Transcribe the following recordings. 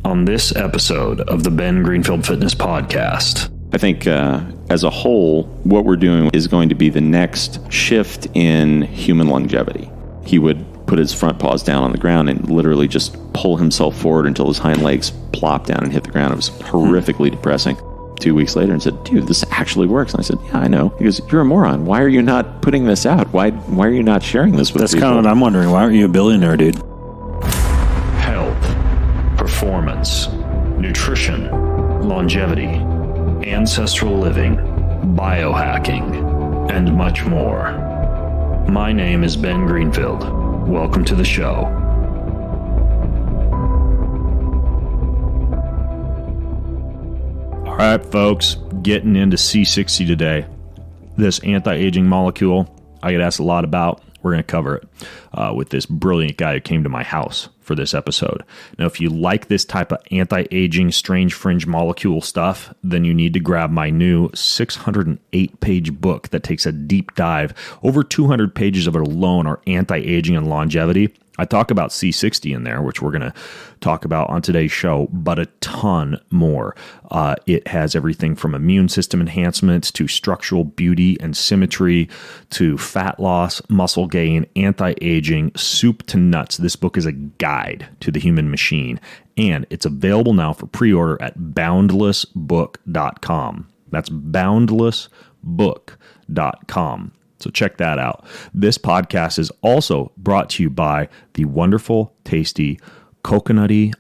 on this episode of the Ben Greenfield Fitness Podcast. I think as a whole, what we're doing is going to be the next shift in human longevity. He would put his front paws down on the ground and literally just pull himself forward until his hind legs plopped down and hit the ground. It was horrifically depressing. 2 weeks later and said, dude, this actually works. And I said, yeah, I know. He goes, you're a moron. Why are you not putting this out? Why are you not sharing this with people? That's kind of what I'm wondering. Why aren't you a billionaire, dude? Health, performance, nutrition, longevity, ancestral living, biohacking, and much more. My name is Ben Greenfield. Welcome to the show. All right, folks, getting into C60 today. This anti-aging molecule I get asked a lot about. We're going to cover it with this brilliant guy who came to my house for this episode. Now, if you like this type of anti-aging, strange fringe molecule stuff, then you need to grab my new 608-page book that takes a deep dive. Over 200 pages of it alone are anti-aging and longevity. I talk about C60 in there, which we're going to talk about on today's show, but a ton more. It has everything from immune system enhancements to structural beauty and symmetry to fat loss, muscle gain, anti-aging, soup to nuts. This book is a guide to the human machine, and it's available now for pre-order at boundlessbook.com. That's boundlessbook.com. So check that out. This podcast is also brought to you by the wonderful, tasty, coconutty,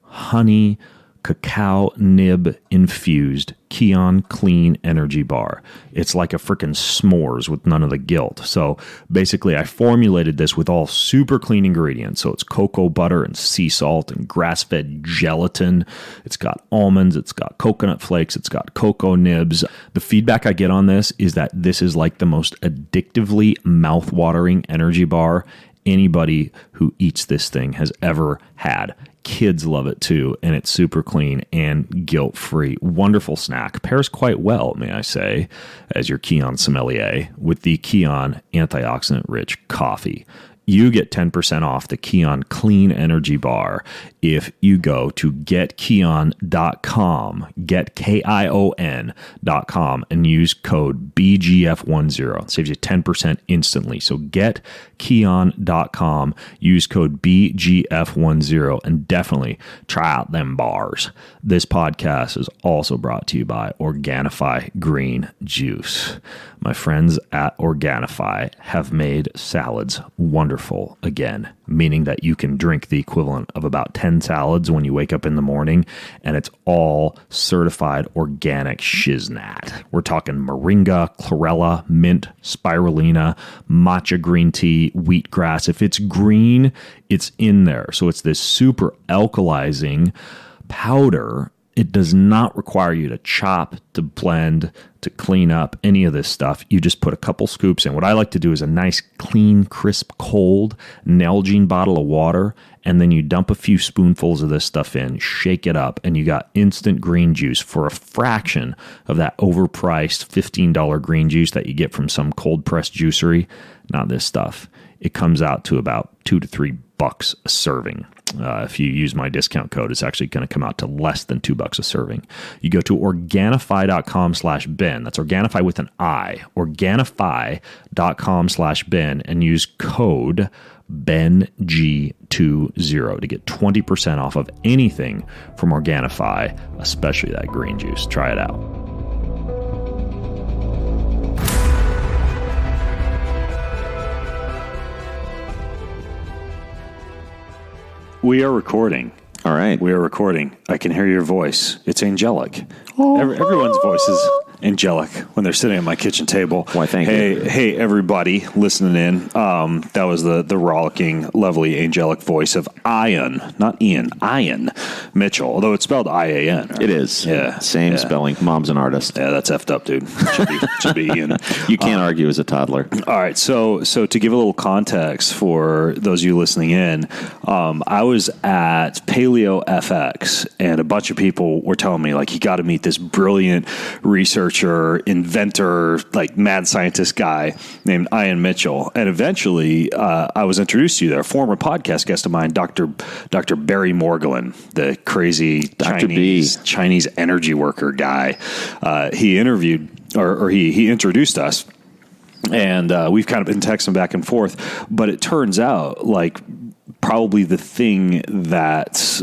honey, cacao nib infused Kion Clean Energy Bar. It's like a freaking s'mores with none of the guilt. So basically, I formulated this with all super clean ingredients. So it's cocoa butter and sea salt and grass-fed gelatin. It's got almonds. It's got coconut flakes. It's got cocoa nibs. The feedback I get on this is that this is like the most addictively mouth-watering energy bar anybody who eats this thing has ever had. Kids love it too, and it's super clean and guilt-free. Wonderful snack. Pairs quite well, may I say, as your Kion sommelier with the Kion antioxidant-rich coffee. You get 10% off the Kion Clean Energy Bar if you go to getkion.com, getkion.com, and use code BGF10. It saves you 10% instantly. So getkion.com, use code BGF10, and definitely try out them bars. This podcast is also brought to you by Organifi Green Juice. My friends at Organifi have made salads wonderful again, meaning that you can drink the equivalent of about 10 salads when you wake up in the morning, and it's all certified organic shiznat. We're talking moringa, chlorella, mint, spirulina, matcha green tea, wheatgrass. If it's green, it's in there. So it's this super alkalizing powder. It does not require you to chop, to blend, to clean up any of this stuff. You just put a couple scoops in. What I like to do is a nice, clean, crisp, cold Nalgene bottle of water, and then you dump a few spoonfuls of this stuff in, shake it up, and you got instant green juice for a fraction of that overpriced $15 green juice that you get from some cold-pressed juicery. Not this stuff. It comes out to about $2 to $3 a serving. If you use my discount code, it's actually going to come out to less than $2 a serving. You go to Organifi.com/Ben. That's Organifi with an I. Organifi.com/Ben and use code BENG20 to get 20% off of anything from Organifi, especially that green juice. Try it out. We are recording. All right. We are recording. I can hear your voice. It's angelic. Everyone's voice is angelic when they're sitting at my kitchen table. Why, thank you. Hey, everybody listening in. That was the rollicking, lovely, angelic voice of Ian, not Ian, Ian Mitchell, although it's spelled I-A-N. Right? It is. Yeah. Same spelling. Mom's an artist. Yeah, that's effed up, dude. Should be Ian. You can't argue as a toddler. All right. So to give a little context for those of you listening in, I was at Paleo FX, and a bunch of people were telling me, like, you got to meet this brilliant researcher researcher, inventor, like mad scientist guy named Ian Mitchell. And eventually I was introduced to you there, a former podcast guest of mine, Dr. Barry Morgulin, the crazy Chinese energy worker guy. He interviewed or he introduced us. And we've kind of been texting back and forth, but it turns out like probably the thing that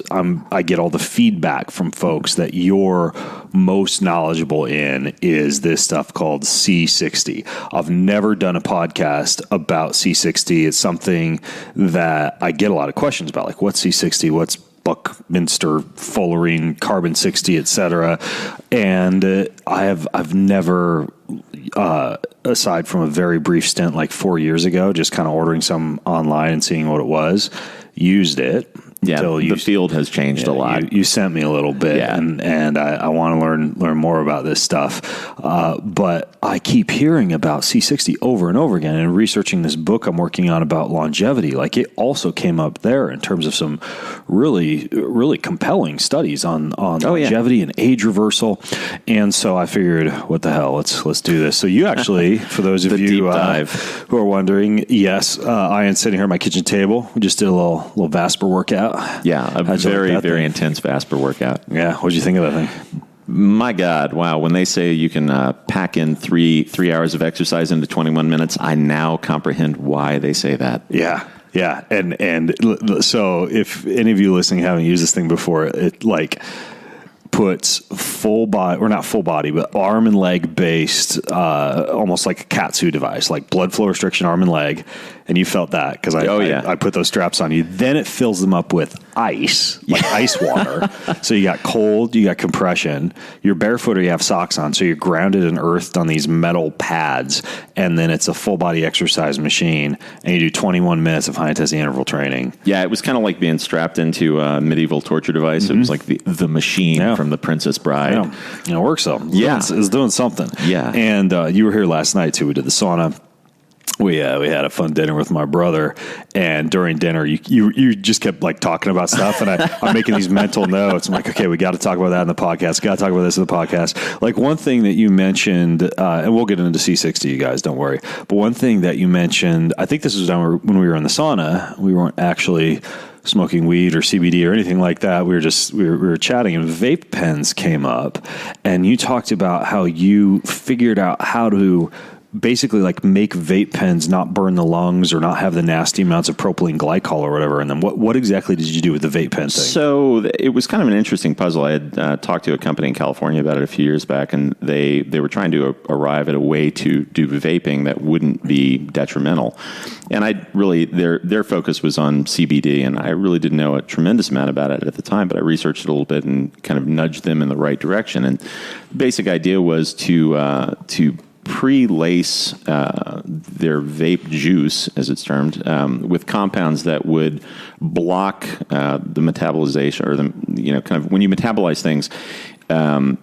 I get all the feedback from folks that you're most knowledgeable in is this stuff called C60. I've never done a podcast about C60. It's something that I get a lot of questions about, like what's C60, what's Buckminster Fullerene, carbon 60, etc. And I've never, aside from a very brief stint like 4 years ago, just kind of ordering some online and seeing what it was, used it. Yeah, the field has changed a lot. You sent me a little bit, and I want to learn more about this stuff. But I keep hearing about C60 over and over again, and researching this book I'm working on about longevity. Like it also came up there in terms of some really, really compelling studies on longevity and age reversal. And so I figured, what the hell? Let's do this. So you actually, for those of you who are wondering, yes, Ian's sitting here at my kitchen table. We just did a little Vasper workout. Yeah, a very intense Vasper workout. Yeah, what'd you think of that thing? My God, wow. When they say you can pack in three hours of exercise into 21 minutes, I now comprehend why they say that. Yeah. Yeah. And so if any of you listening haven't used this thing before, it like puts full body, or not full body, but arm and leg based, almost like a KATSU device, like blood flow restriction, arm and leg. And you felt that because I put those straps on you. Then it fills them up with ice, like ice water. So you got cold, you got compression. You're barefoot or you have socks on. So you're grounded and earthed on these metal pads. And then it's a full body exercise machine. And you do 21 minutes of high intensity interval training. Yeah, it was kind of like being strapped into a medieval torture device. Mm-hmm. It was like the machine from The Princess Bride. Yeah. It works though. It's doing something. Yeah. And you were here last night too. We did the sauna. We had a fun dinner with my brother, and during dinner, you just kept like talking about stuff, and I'm making these mental notes. I'm like, okay, we got to talk about that in the podcast. Got to talk about this in the podcast. Like one thing that you mentioned, and we'll get into C60, you guys, don't worry. But one thing that you mentioned, I think this was done when we were in the sauna. We weren't actually smoking weed or CBD or anything like that. We were chatting, and vape pens came up, and you talked about how you figured out how to basically like make vape pens not burn the lungs or not have the nasty amounts of propylene glycol or whatever in them. What exactly did you do with the vape pen thing? So it was kind of an interesting puzzle. I had talked to a company in California about it a few years back, and they were trying to arrive at a way to do vaping that wouldn't be detrimental. And their focus was on CBD, and I really didn't know a tremendous amount about it at the time, but I researched it a little bit and kind of nudged them in the right direction. And the basic idea was to pre-lace their vape juice, as it's termed, with compounds that would block the metabolization, or kind of when you metabolize things.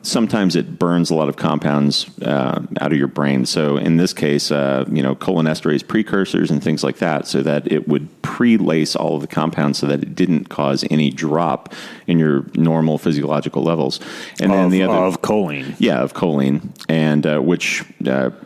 Sometimes it burns a lot of compounds out of your brain. So in this case, cholinesterase precursors and things like that, so that it would pre-lace all of the compounds so that it didn't cause any drop in your normal physiological levels. And then the other of choline. Yeah, of choline, and which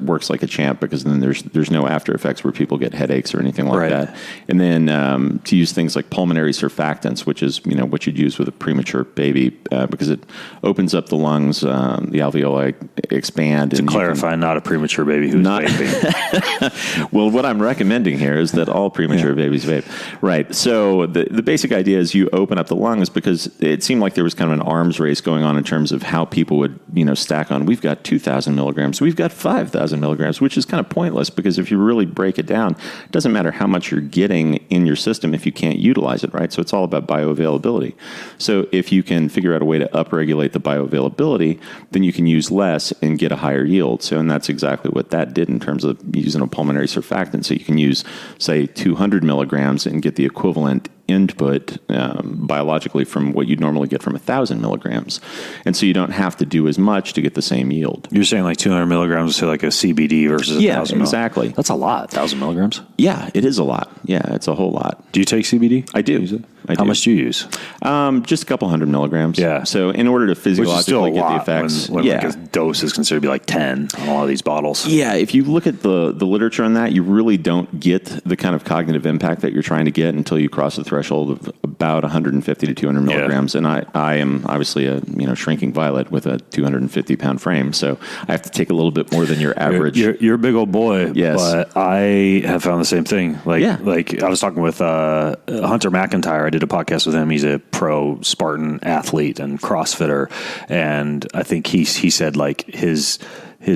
works like a champ, because then there's no after effects where people get headaches or anything like that. And then to use things like pulmonary surfactants, which is what you'd use with a premature baby, because it opens up the lungs, the alveoli expand. To clarify, not a premature baby who's vaping. Well, what I'm recommending here is that all premature babies vape. Right. So the basic idea is you open up the lungs, because it seemed like there was kind of an arms race going on in terms of how people would, stack on, we've got 2,000 milligrams, we've got 5,000 milligrams, which is kind of pointless, because if you really break it down, it doesn't matter how much you're getting in your system if you can't utilize it, right? So it's all about bioavailability. So if you can figure out a way to upregulate the bioavailability, then you can use less and get a higher yield. So, and that's exactly what that did in terms of using a pulmonary surfactant. So you can use, say, 200 milligrams and get the equivalent input biologically from what you'd normally get from 1,000 milligrams. And so you don't have to do as much to get the same yield. You're saying like 200 milligrams to like a CBD versus 1,000 exactly. That's a lot, 1,000 milligrams. Yeah, it is a lot. Yeah, it's a whole lot. Do you take CBD? I do. How much do you use? Just a couple 100 milligrams. Yeah. So in order to physiologically get the effects, when like a dose is considered to be like 10 on a lot of these bottles. Yeah, if you look at the literature on that, you really don't get the kind of cognitive impact that you're trying to get until you cross the threshold of about 150 to 200 milligrams. And I am obviously a shrinking violet with a 250 pound frame, so I have to take a little bit more than your average. You're a big old boy. Yes, but I have found the same thing. Like I was talking with Hunter McIntyre. I did a podcast with him. He's a pro Spartan athlete and CrossFitter, and I think he said like his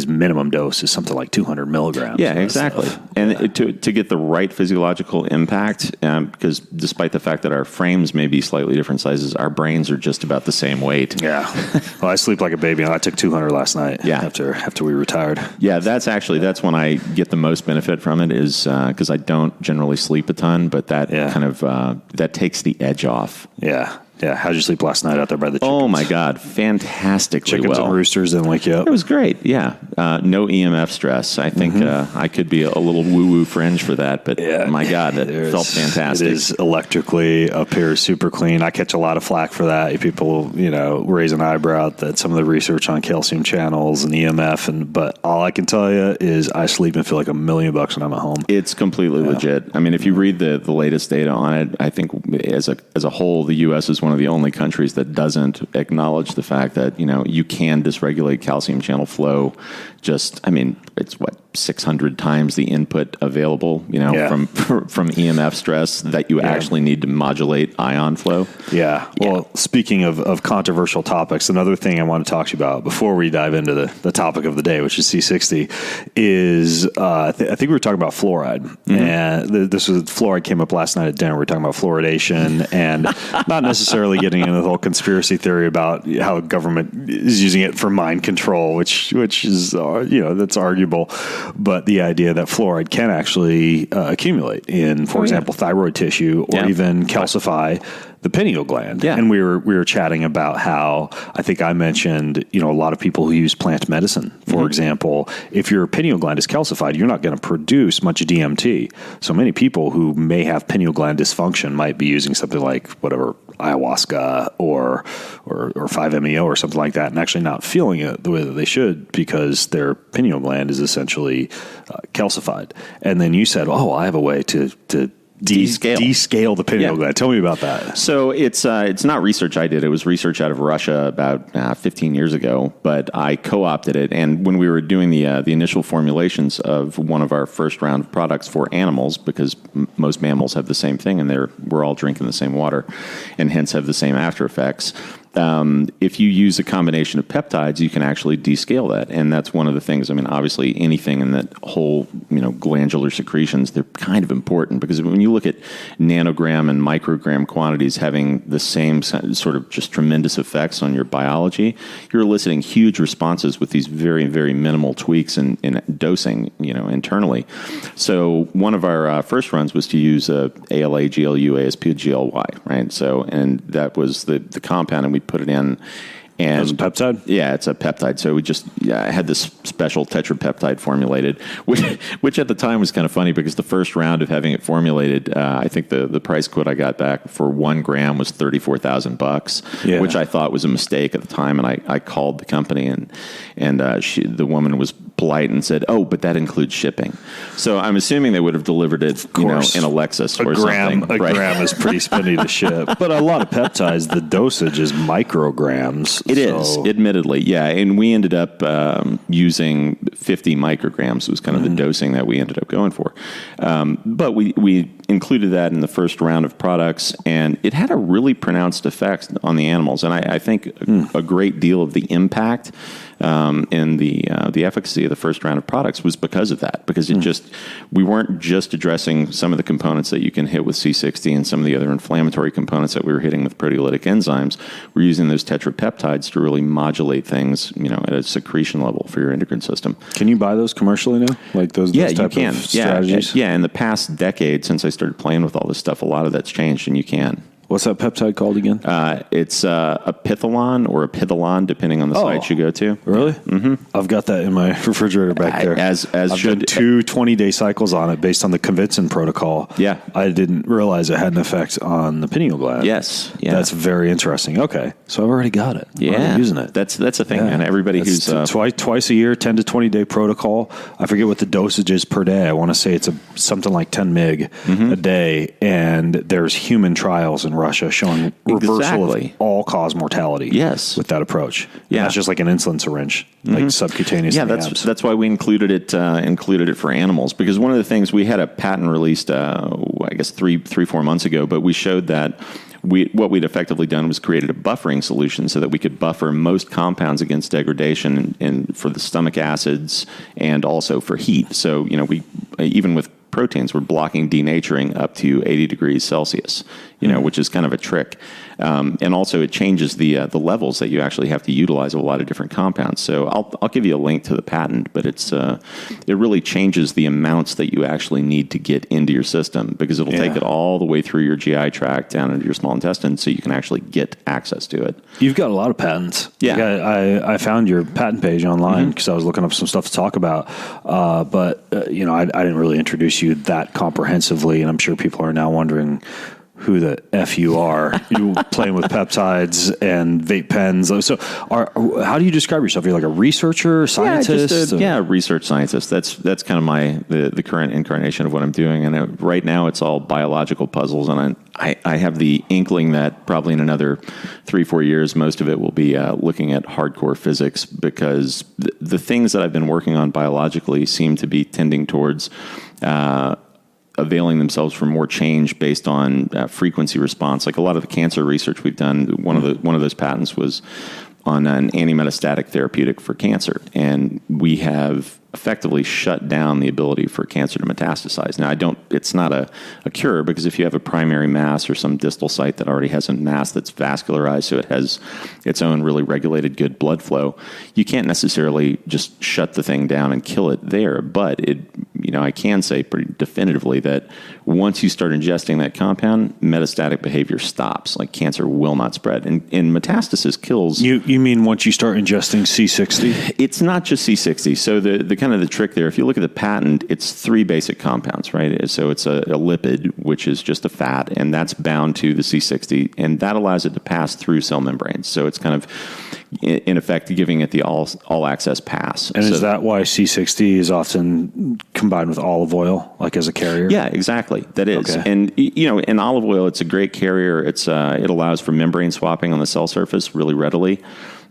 minimum dose is something like 200 milligrams. Yeah, exactly. And to get the right physiological impact, because despite the fact that our frames may be slightly different sizes, our brains are just about the same weight. Yeah. Well, I sleep like a baby. I took 200 last night. Yeah. After we retired. Yeah, that's when I get the most benefit from it, is because I don't generally sleep a ton, but that kind of that takes the edge off. Yeah. Yeah, how'd you sleep last night out there by the chickens? Oh, my God. Fantastically chickens well. And roosters didn't wake you up? It was great, yeah. No EMF stress. I think I could be a little woo-woo fringe for that, but my God, it felt fantastic. It is electrically up here super clean. I catch a lot of flack for that. People, raise an eyebrow at some of the research on calcium channels and EMF, but all I can tell you is I sleep and feel like $1 million when I'm at home. It's completely legit. I mean, if you read the latest data on it, I think as a whole, the U.S. is one of the only countries that doesn't acknowledge the fact that, you can dysregulate calcium channel flow. It's 600 times the input available, from EMF stress that you actually need to modulate ion flow. Yeah. Well, speaking of controversial topics, another thing I want to talk to you about before we dive into the topic of the day, which is C60, is I think we were talking about fluoride. And fluoride came up last night at dinner. We were talking about fluoridation and not necessarily getting into the whole conspiracy theory about how government is using it for mind control, which is, that's arguable. But the idea that fluoride can actually accumulate in, for example, thyroid tissue or even calcify the pineal gland. Yeah. And we were chatting about how I think I mentioned, a lot of people who use plant medicine, for example, if your pineal gland is calcified, you're not going to produce much DMT. So many people who may have pineal gland dysfunction might be using something like ayahuasca or 5-MeO or something like that, and actually not feeling it the way that they should because their pineal gland is essentially calcified. And then you said, I have a way to descale the pineal gland. Tell me about that. So it's not research I did. It was research out of Russia about 15 years ago, but I co-opted it. And when we were doing the initial formulations of one of our first round of products for animals, because most mammals have the same thing and we're all drinking the same water and hence have the same after effects. If you use a combination of peptides, you can actually descale that. And that's one of the things. Obviously anything in that whole, glandular secretions, they're kind of important because when you look at nanogram and microgram quantities having the same sort of just tremendous effects on your biology, you're eliciting huge responses with these very, very minimal tweaks in dosing, internally. So one of our first runs was to use ALA, GLU, ASP, GLY, right? So, and that was the compound, and we put it in. And it's a peptide? Yeah, it's a peptide. So we just had this special tetrapeptide formulated, which at the time was kind of funny because the first round of having it formulated, I think the price quote I got back for 1 gram was $34,000, which I thought was a mistake at the time. And I called the company and the woman was polite and said, but that includes shipping. So I'm assuming they would have delivered it, in a Lexus or something. A gram is pretty spendy to ship. But a lot of peptides, the dosage is micrograms. It is, admittedly, yeah. And we ended up using 50 micrograms was kind of the dosing that we ended up going for. But we included that in the first round of products, and it had a really pronounced effect on the animals. And I think a great deal of the impact and the efficacy of the first round of products was because of that, because we weren't just addressing some of the components that you can hit with C60 and some of the other inflammatory components that we were hitting with proteolytic enzymes. We're using those tetrapeptides to really modulate things, at a secretion level for your endocrine system. Can you buy those commercially now? Like those type of strategies? Yeah, in the past decade, since I started playing with all this stuff, a lot of that's changed, and you can. What's that peptide called again? It's a pithalon or a pithalon, depending on the site you go to. Really? Mm-hmm. I've got that in my refrigerator back there. I've done 2 20-day cycles on it based on the Convincin protocol. Yeah. I didn't realize it had an effect on the pineal gland. Yes. Yeah. That's very interesting. Okay. So I've already got it. Yeah. I'm already using it. That's a thing, man. Everybody who's... twice a year, 10 to 20-day protocol. I forget what the dosage is per day. I want to say it's something like 10 mg a day. And there's human trials in Russia showing reversal of all-cause mortality with that approach. And that's just like an insulin syringe, like subcutaneous. Yeah, that's why we included it for animals, because one of the things, we had a patent released, I guess 3-4 months ago, but we showed that what we'd effectively done was created a buffering solution so that we could buffer most compounds against degradation and for the stomach acids and also for heat. So, we even with proteins, we're blocking denaturing up to 80 degrees Celsius, which is kind of a trick. And also it changes the levels that you actually have to utilize of a lot of different compounds. So I'll give you a link to the patent, but it really changes the amounts that you actually need to get into your system, because it'll take it all the way through your GI tract down into your small intestine so you can actually get access to it. You've got a lot of patents. Yeah. I found your patent page online because I was looking up some stuff to talk about. But I didn't really introduce you that comprehensively, and I'm sure people are now wondering who the F you are. You playing with peptides and vape pens. So how do you describe yourself? You're like a researcher, scientist? Research scientist. That's kind of the current incarnation of what I'm doing. And right now it's all biological puzzles. And I have the inkling that probably in another 3-4 years, most of it will be looking at hardcore physics, because the things that I've been working on biologically seem to be tending towards availing themselves for more change based on frequency response. Like a lot of the cancer research we've done, one of those patents was on an anti-metastatic therapeutic for cancer, and we have effectively shut down the ability for cancer to metastasize. Now, it's not a cure, because if you have a primary mass or some distal site that already has a mass that's vascularized, so it has its own really regulated good blood flow, you can't necessarily just shut the thing down and kill it there. But I can say pretty definitively that once you start ingesting that compound, metastatic behavior stops. Like, cancer will not spread. And metastasis kills... You mean once you start ingesting C60? It's not just C60. So the kind of the trick there, if you look at the patent, it's 3 basic compounds, right? So it's a lipid, which is just a fat, and that's bound to the C60, and that allows it to pass through cell membranes. So it's kind of, in effect, giving it the all access pass. And is that why C60 is often combined with olive oil, like as a carrier? Yeah, exactly. That is. Okay. And, in olive oil, it's a great carrier. It allows for membrane swapping on the cell surface really readily.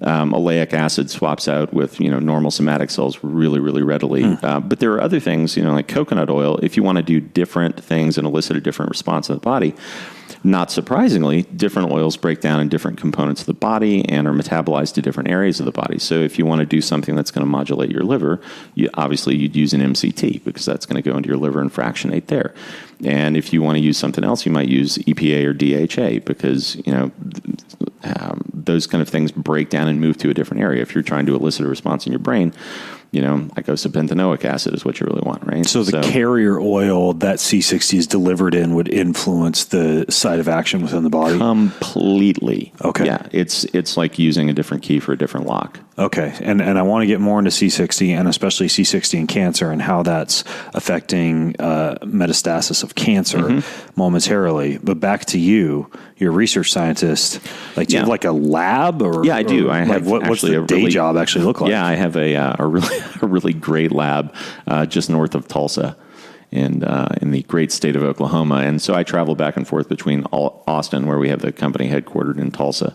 Oleic acid swaps out with, normal somatic cells really, really readily. But there are other things, like coconut oil. If you want to do different things and elicit a different response in the body, not surprisingly, different oils break down in different components of the body and are metabolized to different areas of the body. So if you want to do something that's going to modulate your liver, you'd use an MCT, because that's going to go into your liver and fractionate there. And if you want to use something else, you might use EPA or DHA, because, those kind of things break down and move to a different area. If you're trying to elicit a response in your brain, icosapentaenoic acid is what you really want, right? So the carrier oil that C60 is delivered in would influence the site of action within the body? Completely. Okay. Yeah, it's like using a different key for a different lock. Okay, and I want to get more into C60, and especially C60 in cancer, and how that's affecting metastasis of cancer momentarily. But back to you, you're a research scientist. Like, do you have like a lab? Yeah, I do. What's the day job actually look like? Yeah, I have a really great lab just north of Tulsa in the great state of Oklahoma. And so I travel back and forth between Austin, where we have the company headquartered, in Tulsa.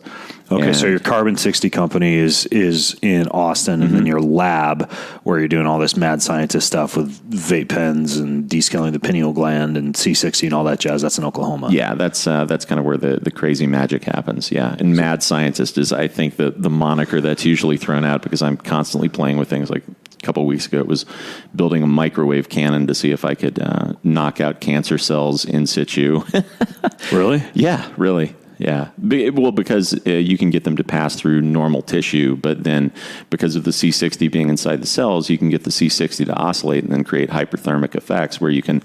Okay, so your Carbon 60 company is in Austin, and then your lab, where you're doing all this mad scientist stuff with vape pens and descaling the pineal gland and C60 and all that jazz, that's in Oklahoma. Yeah, that's kind of where the crazy magic happens, yeah. And mad scientist is, I think, the moniker that's usually thrown out, because I'm constantly playing with things. Like a couple of weeks ago, it was building a microwave cannon to see if I could knock out cancer cells in situ. Really? Yeah, really. Yeah. Well, because you can get them to pass through normal tissue, but then because of the C60 being inside the cells, you can get the C60 to oscillate and then create hyperthermic effects where you can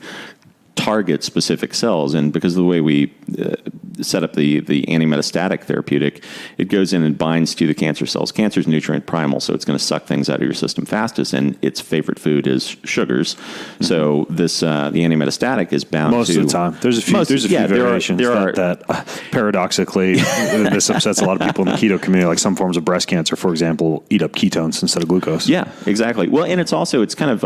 target specific cells. And because of the way we set up the anti-metastatic therapeutic, it goes in and binds to the cancer cells. Cancer is nutrient primal, so it's going to suck things out of your system fastest, and its favorite food is sugars. Mm-hmm. So this the anti-metastatic is bound most to... of the time. There's a few variations that paradoxically, this upsets a lot of people in the keto community, like some forms of breast cancer, for example, eat up ketones instead of glucose. Yeah, exactly. Well, and it's kind of,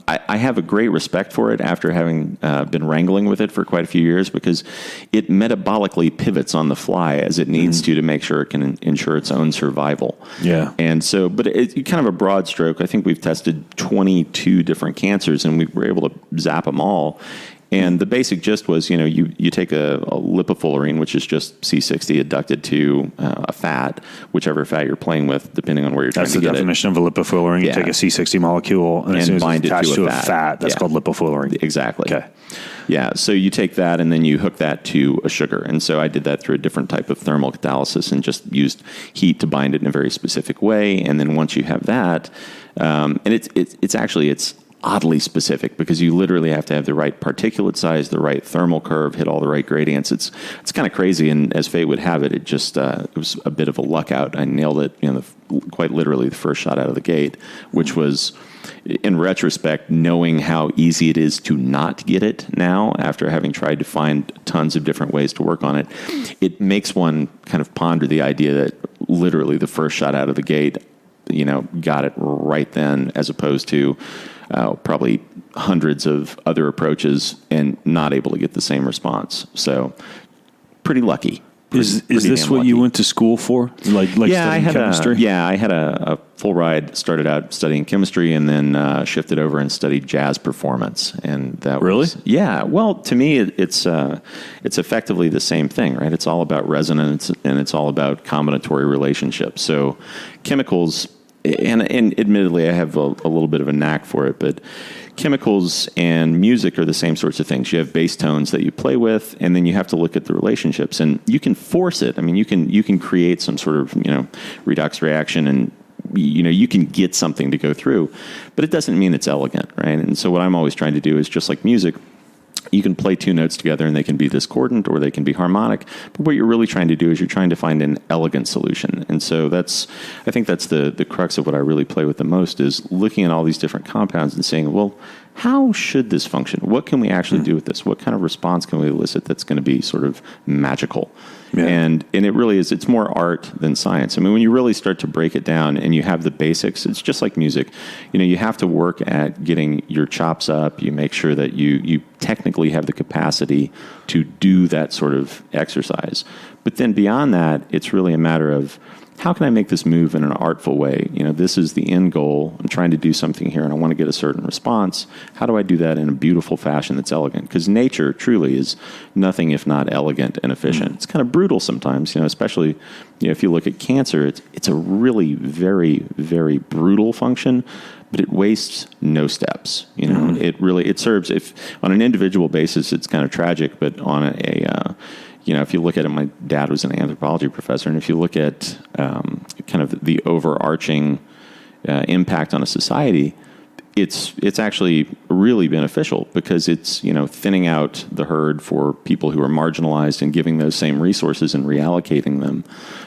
I have a great respect for it after having been wrangling with it for quite a few years, because it metabolically pivots on the fly as it needs to make sure it can ensure its own survival. Yeah. And so, but it's kind of a broad stroke. I think we've tested 22 different cancers, and we were able to zap them all. And the basic gist was, you take a lipofullerene, which is just C60 adducted to a fat, whichever fat you're playing with, depending on where you're trying to get it. That's the definition of a lipofullerene. You take a C60 molecule and as soon as bind it's attached it to a fat, that's called lipofullerene. Exactly. Okay. Yeah, so you take that and then you hook that to a sugar. And so I did that through a different type of thermal catalysis and just used heat to bind it in a very specific way. And then once you have that, and it's oddly specific, because you literally have to have the right particulate size, the right thermal curve, hit all the right gradients. It's kind of crazy, and as fate would have it, it was a bit of a luck out. I nailed it, quite literally the first shot out of the gate, which was, in retrospect, knowing how easy it is to not get it now, after having tried to find tons of different ways to work on it, it makes one kind of ponder the idea that literally the first shot out of the gate, got it right then, as opposed to probably hundreds of other approaches and not able to get the same response. So pretty lucky. Is this what you went to school for? Like studying chemistry? I had a full ride. Started out studying chemistry and then shifted over and studied jazz performance. And that really? Yeah. Well, to me, it's effectively the same thing, right? It's all about resonance and it's all about combinatory relationships. So chemicals. And admittedly, I have a little bit of a knack for it, but chemicals and music are the same sorts of things. You have bass tones that you play with, and then you have to look at the relationships, and you can force it. I mean, you can create some sort of redox reaction, and you can get something to go through, but it doesn't mean it's elegant, right? And so what I'm always trying to do is, just like music, you can play two notes together and they can be discordant or they can be harmonic. But what you're really trying to do is you're trying to find an elegant solution. And so I think that's the crux of what I really play with the most, is looking at all these different compounds and saying, well, how should this function? What can we actually do with this? What kind of response can we elicit that's going to be sort of magical? Yeah. And it really is, it's more art than science. I mean, when you really start to break it down and you have the basics, it's just like music. You have to work at getting your chops up. You make sure that you technically have the capacity to do that sort of exercise. But then beyond that, it's really a matter of, how can I make this move in an artful way? This is the end goal. I'm trying to do something here and I want to get a certain response. How do I do that in a beautiful fashion that's elegant? Because nature truly is nothing if not elegant and efficient. It's kind of brutal sometimes, especially if you look at cancer, it's a really very, very brutal function, but it wastes no steps. It serves, if on an individual basis, it's kind of tragic, but on if you look at it, my dad was an anthropology professor, and if you look at kind of the overarching impact on a society, it's actually really beneficial, because it's thinning out the herd for people who are marginalized and giving those same resources and reallocating them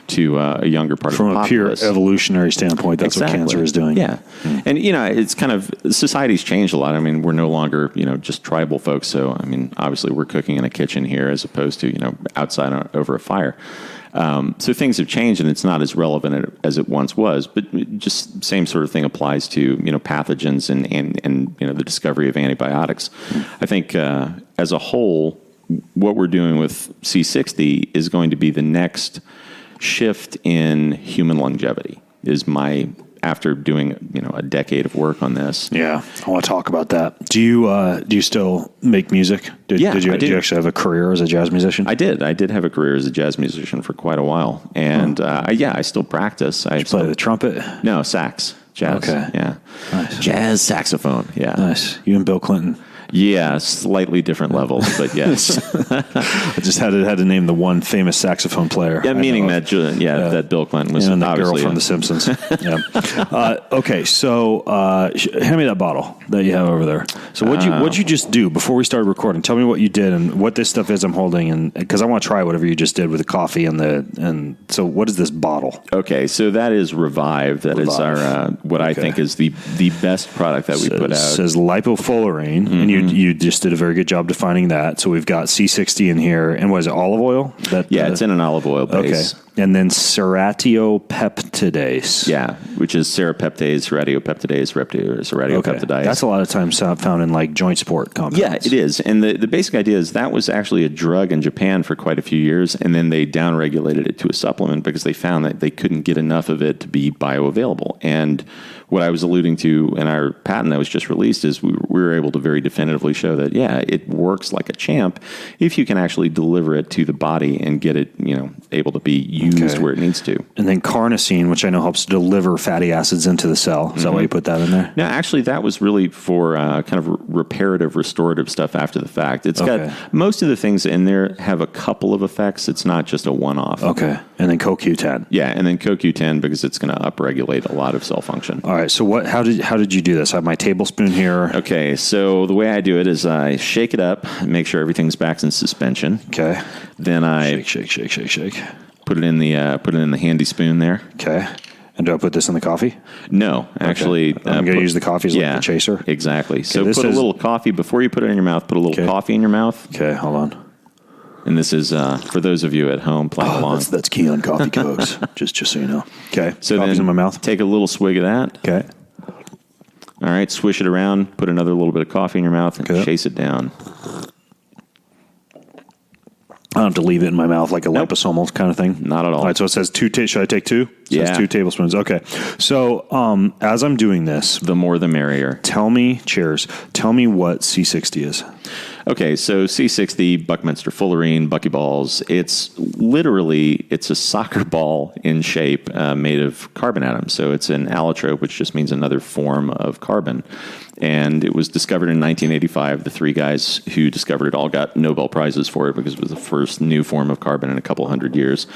to a younger part of the populace. From a pure evolutionary standpoint, that's what cancer is doing. Yeah. And, it's kind of, society's changed a lot. I mean, we're no longer, just tribal folks. So, I mean, obviously we're cooking in a kitchen here as opposed to, outside over a fire. So things have changed and it's not as relevant as it once was, but just same sort of thing applies to, pathogens and the discovery of antibiotics. I think, as a whole, what we're doing with C60 is going to be the next shift in human longevity, after doing a decade of work on this. Yeah, I want to talk about that. Do you still make music? Did you actually have a career as a jazz musician? I did have a career as a jazz musician for quite a while, and I still practice. Did you play the trumpet? No, sax, jazz. Okay, yeah, nice. Jazz saxophone. Yeah, nice. You and Bill Clinton. Yeah, slightly different levels, but yes. I just had to name the one famous saxophone player. Yeah, meaning that Bill Clinton was and the girl obviously from The Simpsons. Okay, so hand me that bottle that you have over there. So what'd you just do before we started recording? Tell me what you did and what this stuff is I'm holding, and because I want to try whatever you just did with the coffee and so what is this bottle? Okay, so that is Revive. That is our what I think is the best product that we put out. It says lipofullerene, and you just did a very good job defining that. So we've got C60 in here, and what is it, olive oil? It's in an olive oil base. Okay. And then seratiopeptidase. Yeah, which is serapeptase, seratiopeptidase, seratiopeptidase. That's a lot of times found in like joint support compounds. Yeah, it is. And the basic idea is that was actually a drug in Japan for quite a few years, and then they downregulated it to a supplement because they found that they couldn't get enough of it to be bioavailable. And what I was alluding to in our patent that was just released is we were able to very definitively show that, it works like a champ if you can actually deliver it to the body and get it, able to be used where it needs to. And then carnosine, which I know helps deliver fatty acids into the cell. Is that why you put that in there? No, actually, that was really for kind of reparative, restorative stuff after the fact. It's got most of the things in there have a couple of effects. It's not just a one-off. Okay. And then CoQ10. Yeah, and then CoQ10 because it's going to upregulate a lot of cell function. All right. So how did you do this? I have my tablespoon here. Okay. So the way I do it is I shake it up, make sure everything's back in suspension. Okay. Then I shake. Put it in the handy spoon there. Okay. And do I put this in the coffee? No, actually. I'm going to use the coffee as like the chaser. Exactly. Okay, so put a little coffy before you put it in your mouth. Put a little coffee in your mouth. Okay, hold on. And this is for those of you at home playing along. That's key on coffee, folks. just so you know. Okay. So coffee's then in my mouth. Take a little swig of that. Okay. All right. Swish it around. Put another little bit of coffee in your mouth and chase it down. I don't have to leave it in my mouth like a liposomal kind of thing. Not at all. All right, so it says should I take two? It says 2 tablespoons. Okay. So as I'm doing this, the more the merrier. Tell me what C60 is. Okay, so C60, Buckminster fullerene, buckyballs. It's a soccer ball in shape made of carbon atoms. So it's an allotrope, which just means another form of carbon. And it was discovered in 1985. The 3 guys who discovered it all got Nobel Prizes for it because it was the first new form of carbon in a couple hundred years.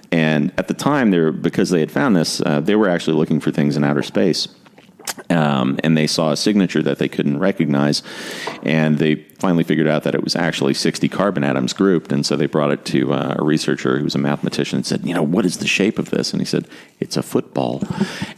And at the time, because they had found this, they were actually looking for things in outer space. And they saw a signature that they couldn't recognize, and they finally figured out that it was actually 60 carbon atoms grouped, and so they brought it to a researcher who was a mathematician and said, what is the shape of this? And he said, it's a football.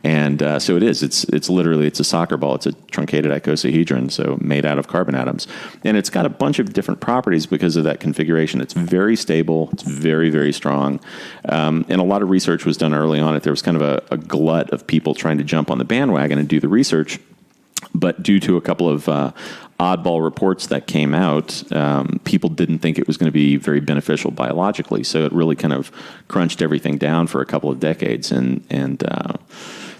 And so it is. It's literally a soccer ball. It's a truncated icosahedron, so made out of carbon atoms. And it's got a bunch of different properties because of that configuration. It's very stable. It's very, very strong. And a lot of research was done early on. There was kind of a glut of people trying to jump on the bandwagon and do the research. But due to a couple of oddball reports that came out, people didn't think it was going to be very beneficial biologically. So it really kind of crunched everything down for a couple of decades, and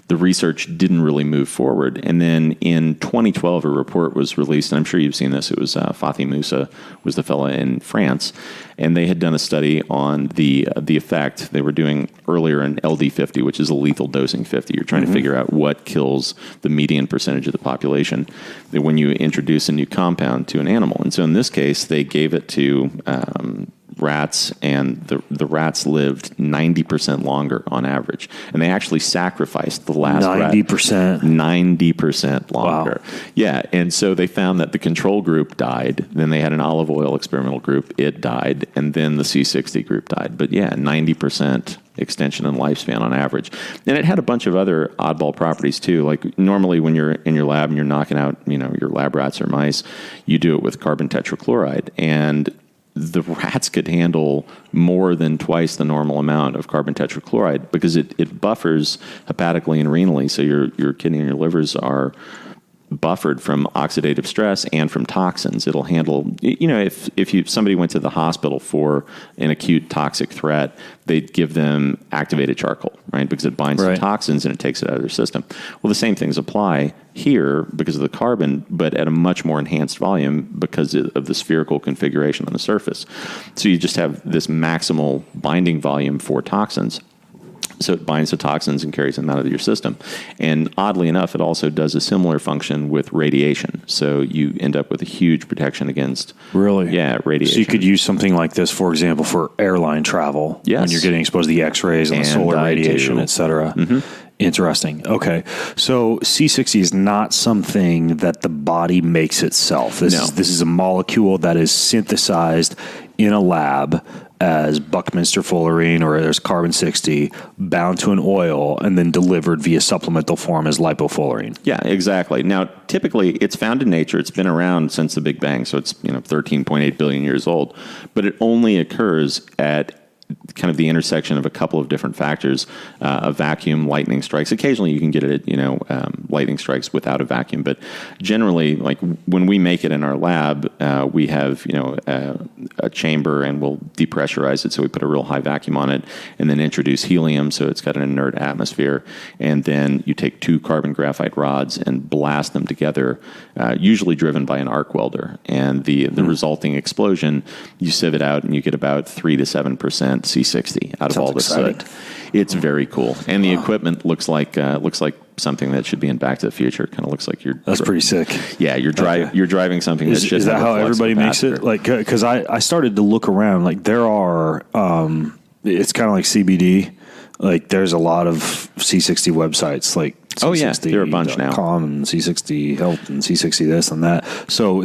the research didn't really move forward. And then in 2012, a report was released, and I'm sure you've seen this. It was Fatih Moussa was the fella in France, and they had done a study on the effect. They were doing earlier an LD50, which is a lethal dosing 50. You're trying to figure out what kills the median percentage of the population when you introduce a new compound to an animal. And so in this case, they gave it to rats, and the rats lived 90% longer on average. And they actually sacrificed the last 90%? 90% longer. Wow. Yeah, and so they found that the control group died. Then they had an olive oil experimental group. It died. And then the C60 group died. But yeah, 90% extension in lifespan on average. And it had a bunch of other oddball properties too. Like normally when you're in your lab and you're knocking out, your lab rats or mice, you do it with carbon tetrachloride. And the rats could handle more than twice the normal amount of carbon tetrachloride because it buffers hepatically and renally. So your kidney and your livers are buffered from oxidative stress and from toxins. It'll handle, if somebody went to the hospital for an acute toxic threat, they'd give them activated charcoal, right? Because it binds to toxins and it takes it out of their system. Well, the same things apply here because of the carbon, but at a much more enhanced volume because of the spherical configuration on the surface. So you just have this maximal binding volume for toxins. So it binds to toxins and carries them out of your system. And oddly enough, it also does a similar function with radiation. So you end up with a huge protection against radiation. So you could use something like this, for example, for airline travel. Yes. When you're getting exposed to the X-rays and the solar radiation, et cetera. Interesting. Okay. So C60 is not something that the body makes itself. This is a molecule that is synthesized in a lab as Buckminster fullerene or as carbon-60 bound to an oil and then delivered via supplemental form as lipofullerene. Yeah, exactly. Now, typically it's found in nature. It's been around since the Big Bang, so it's 13.8 billion years old. But it only occurs at kind of the intersection of a couple of different factors, a vacuum, lightning strikes. Occasionally you can get it at, lightning strikes without a vacuum, but generally, like when we make it in our lab, we have, a chamber and we'll depressurize it. So we put a real high vacuum on it and then introduce helium. So it's got an inert atmosphere. And then you take 2 carbon graphite rods and blast them together, usually driven by an arc welder. And the resulting explosion, you sieve it out and you get about 3 to 7% C60 out of all the soot. It's very cool, and the equipment looks like something that should be in Back to the Future. Kind of looks like you're. That's pretty sick. Yeah, you're driving something. Is that how everybody makes it? Like, because I started to look around. Like, there are. It's kind of like CBD. Like, there's a lot of C60 websites. Like, C60, there are a bunch now. And C60 Health and C60 this and that. So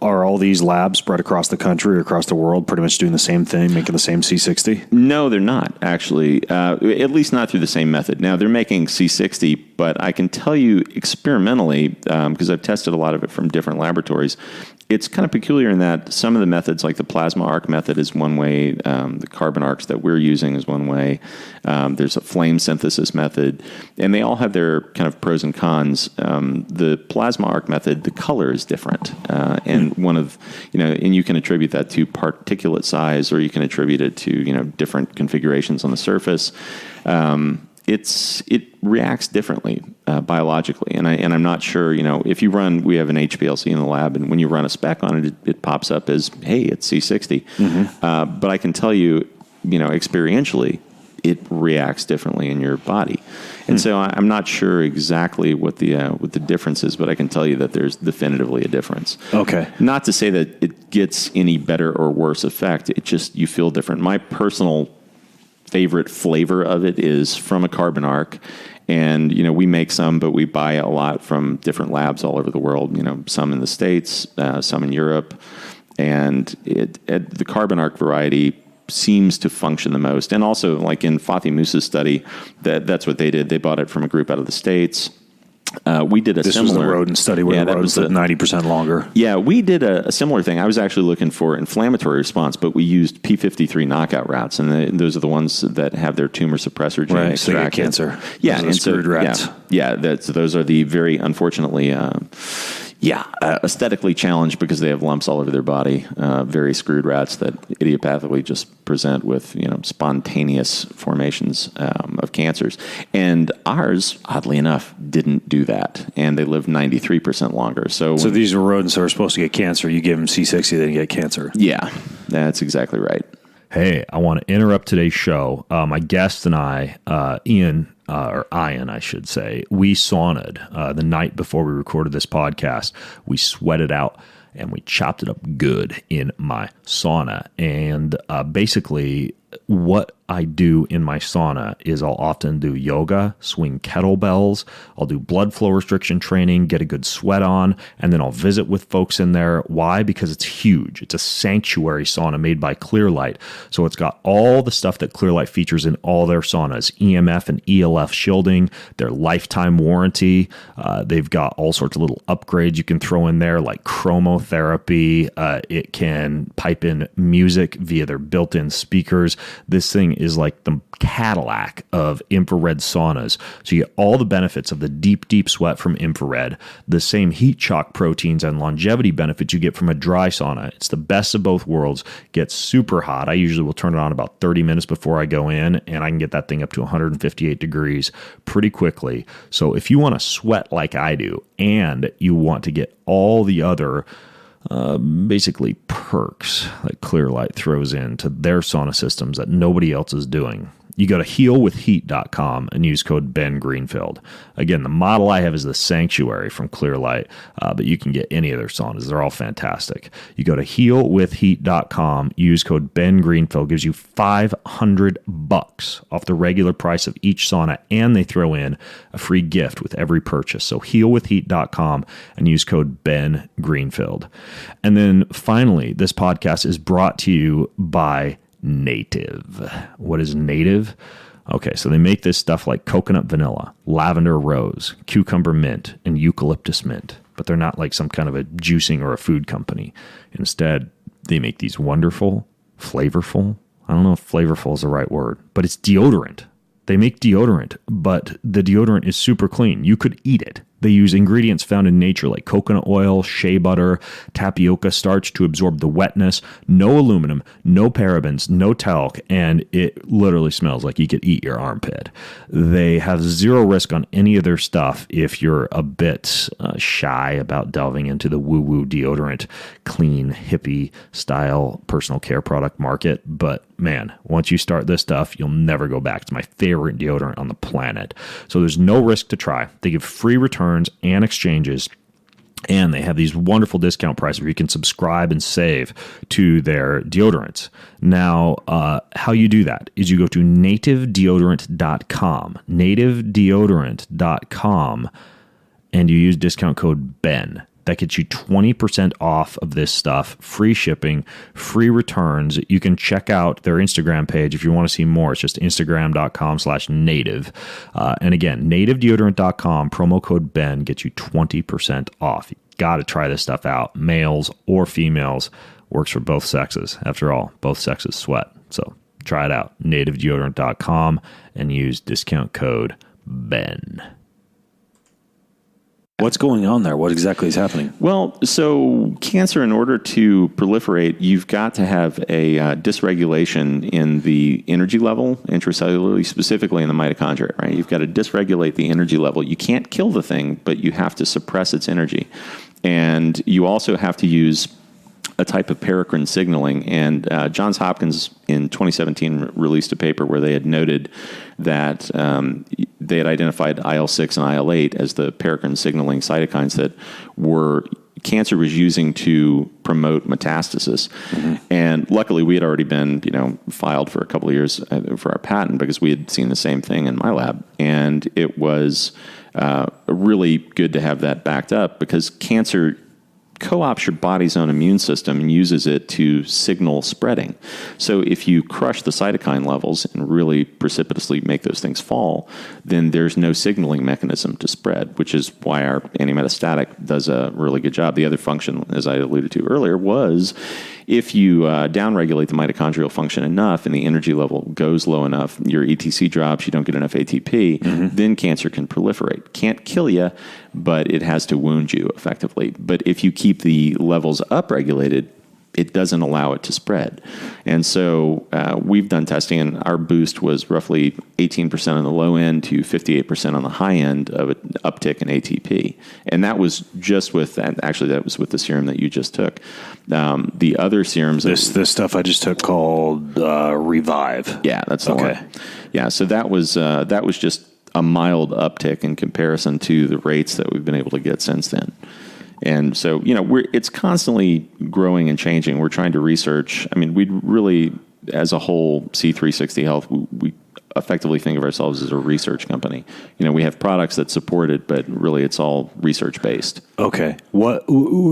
are all these labs spread across the country or across the world pretty much doing the same thing, making the same C60? No, they're not, actually. At least not through the same method. Now, they're making C60, but I can tell you experimentally, because I've tested a lot of it from different laboratories, it's kind of peculiar in that some of the methods, like the plasma arc method is one way, the carbon arcs that we're using is one way, there's a flame synthesis method, and they all have their kind of pros and cons. The plasma arc method, the color is different, and one of, and you can attribute that to particulate size, or you can attribute it to, different configurations on the surface. It reacts differently biologically, and I'm not sure. If you run, we have an HPLC in the lab, and when you run a spec on it, it pops up as, hey, it's C60. But I can tell you, experientially, it reacts differently in your body, and so I'm not sure exactly what the difference is, but I can tell you that there's definitively a difference. Okay, not to say that it gets any better or worse effect. It just, you feel different. My personal favorite flavor of it is from a carbon arc, and we make some, but we buy a lot from different labs all over the world. Some in the States, some in Europe, and the carbon arc variety seems to function the most. And also, like in Fatih Musa's study, that's what they did. They bought it from a group out of the States. We did this similar... was the rodent study where the rodents lived 90% longer. Yeah, we did a similar thing. I was actually looking for inflammatory response, but we used P53 knockout rats, and those are the ones that have their tumor suppressor gene extracted. So they get cancer. Yeah, and screwed rats. Those are the very, unfortunately... aesthetically challenged because they have lumps all over their body. Very screwed rats that idiopathically just present with spontaneous formations of cancers. And ours, oddly enough, didn't do that, and they live 93% longer. So these are rodents that are supposed to get cancer. You give them C60, they get cancer. Yeah, that's exactly right. Hey, I want to interrupt today's show. My guest and I, Ian, I should say, we sauna'd the night before we recorded this podcast. We sweated out and we chopped it up good in my sauna. And basically, what I do in my sauna is I'll often do yoga, swing kettlebells, I'll do blood flow restriction training, get a good sweat on, and then I'll visit with folks in there. Why? Because it's huge. It's a sanctuary sauna made by Clearlight. So it's got all the stuff that Clearlight features in all their saunas, EMF and ELF shielding, their lifetime warranty. They've got all sorts of little upgrades you can throw in there, like chromotherapy. It can pipe in music via their built-in speakers. This thing is like the Cadillac of infrared saunas. So you get all the benefits of the deep, deep sweat from infrared, the same heat shock proteins and longevity benefits you get from a dry sauna. It's the best of both worlds. Gets super hot. I usually will turn it on about 30 minutes before I go in, and I can get that thing up to 158 degrees pretty quickly. So if you want to sweat like I do, and you want to get all the other basically perks that Clearlight throws into their sauna systems that nobody else is doing, You go to healwithheat.com and use code Ben Greenfield. Again, the model I have is the Sanctuary from Clearlight, but you can get any of their saunas. They're all fantastic. You go to healwithheat.com, use code Ben Greenfield, gives you $500 off the regular price of each sauna, and they throw in a free gift with every purchase. So healwithheat.com and use code Ben Greenfield. And then finally, this podcast is brought to you by Native. What is Native? Okay, so they make this stuff like coconut vanilla, lavender rose, cucumber mint, and eucalyptus mint, but they're not like some kind of a juicing or a food company. Instead, they make these wonderful, flavorful, I don't know if flavorful is the right word, but it's deodorant. They make deodorant, but the deodorant is super clean. You could eat it. They use ingredients found in nature like coconut oil, shea butter, tapioca starch to absorb the wetness, no aluminum, no parabens, no talc, and it literally smells like you could eat your armpit. They have zero risk on any of their stuff if you're a bit shy about delving into the woo-woo deodorant, clean, hippie style personal care product market. But man, once you start this stuff, you'll never go back. It's my favorite deodorant on the planet. So there's no risk to try. They give free returns and exchanges, and they have these wonderful discount prices where you can subscribe and save to their deodorants. Now, how you do that is you go to nativedeodorant.com, and you use discount code BEN. That gets you 20% off of this stuff, free shipping, free returns. You can check out their Instagram page if you want to see more. It's just instagram.com/native. And again, nativedeodorant.com, promo code Ben gets you 20% off. You got to try this stuff out. Males or females, works for both sexes. After all, both sexes sweat. So try it out. Nativedeodorant.com and use discount code Ben. What's going on there? What exactly is happening? Well, so cancer, in order to proliferate, you've got to have a dysregulation in the energy level, intracellularly, specifically in the mitochondria, right? You've got to dysregulate the energy level. You can't kill the thing, but you have to suppress its energy. And you also have to use a type of paracrine signaling. And Johns Hopkins in 2017 released a paper where they had noted that they had identified IL-6 and IL-8 as the paracrine signaling cytokines that cancer was using to promote metastasis. Mm-hmm. And luckily we had already been, filed for a couple of years for our patent because we had seen the same thing in my lab. And it was really good to have that backed up because cancer co-opts your body's own immune system and uses it to signal spreading. So if you crush the cytokine levels and really precipitously make those things fall, then there's no signaling mechanism to spread, which is why our anti-metastatic does a really good job. The other function, as I alluded to earlier, was if you downregulate the mitochondrial function enough and the energy level goes low enough, your ETC drops, you don't get enough ATP, then cancer can proliferate. Can't kill you, but it has to wound you effectively. But if you keep the levels upregulated, it doesn't allow it to spread. And so we've done testing, and our boost was roughly 18% on the low end to 58% on the high end of an uptick in ATP. And that was just with that. Actually, that was with the serum that you just took. The other serums... This stuff I just took called Revive. Yeah, that's the one. Yeah, so that was just a mild uptick in comparison to the rates that we've been able to get since then. And so, it's constantly growing and changing. We're trying to research. I mean, we really, as a whole, C360 Health, we effectively think of ourselves as a research company. We have products that support it, but really it's all research based. Okay. What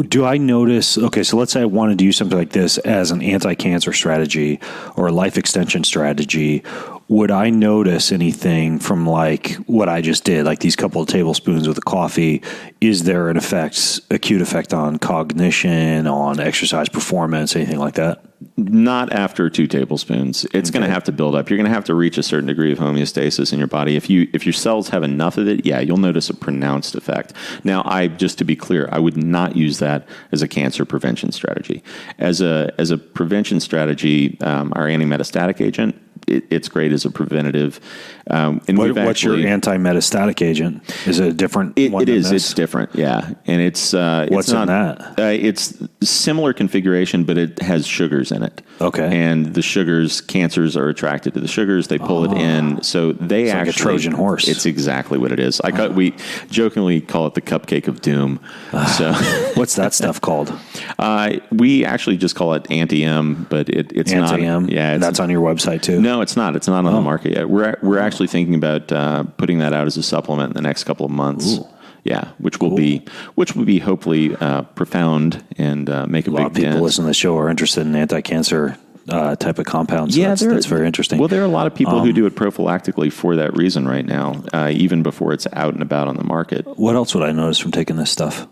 do I notice? Okay. So let's say I wanted to use something like this as an anti-cancer strategy or a life extension strategy. Would I notice anything from like what I just did, like these couple of tablespoons with the coffee? Is there an acute effect on cognition, on exercise performance, anything like that? Not after 2 tablespoons. It's going to have to build up. You're going to have to reach a certain degree of homeostasis in your body. If your cells have enough of it, yeah, you'll notice a pronounced effect. Now, just to be clear, I would not use that as a cancer prevention strategy. As a prevention strategy, our anti-metastatic agent it's great as a preventative. And what's your anti-metastatic agent? Is it a different one? It is. It's different. Yeah. And it's what's not, in that? It's similar configuration, but it has sugars in it. Okay. And the sugars, cancers are attracted to the sugars. They pull it in. So they it's actually like a Trojan horse. It's exactly what it is. We jokingly call it the cupcake of doom. So what's that stuff called? We actually just call it Anti-M, but it's Anti-M? not. Yeah. That's on your website too? No, it's not. It's not on the market yet. We're actually thinking about putting that out as a supplement in the next couple of months. Ooh. Yeah, which will be hopefully profound and make a big dent. A lot of people listening to the show are interested in anti-cancer type of compounds. So yeah, that's very interesting. Well, there are a lot of people who do it prophylactically for that reason right now, even before it's out and about on the market. What else would I notice from taking this stuff?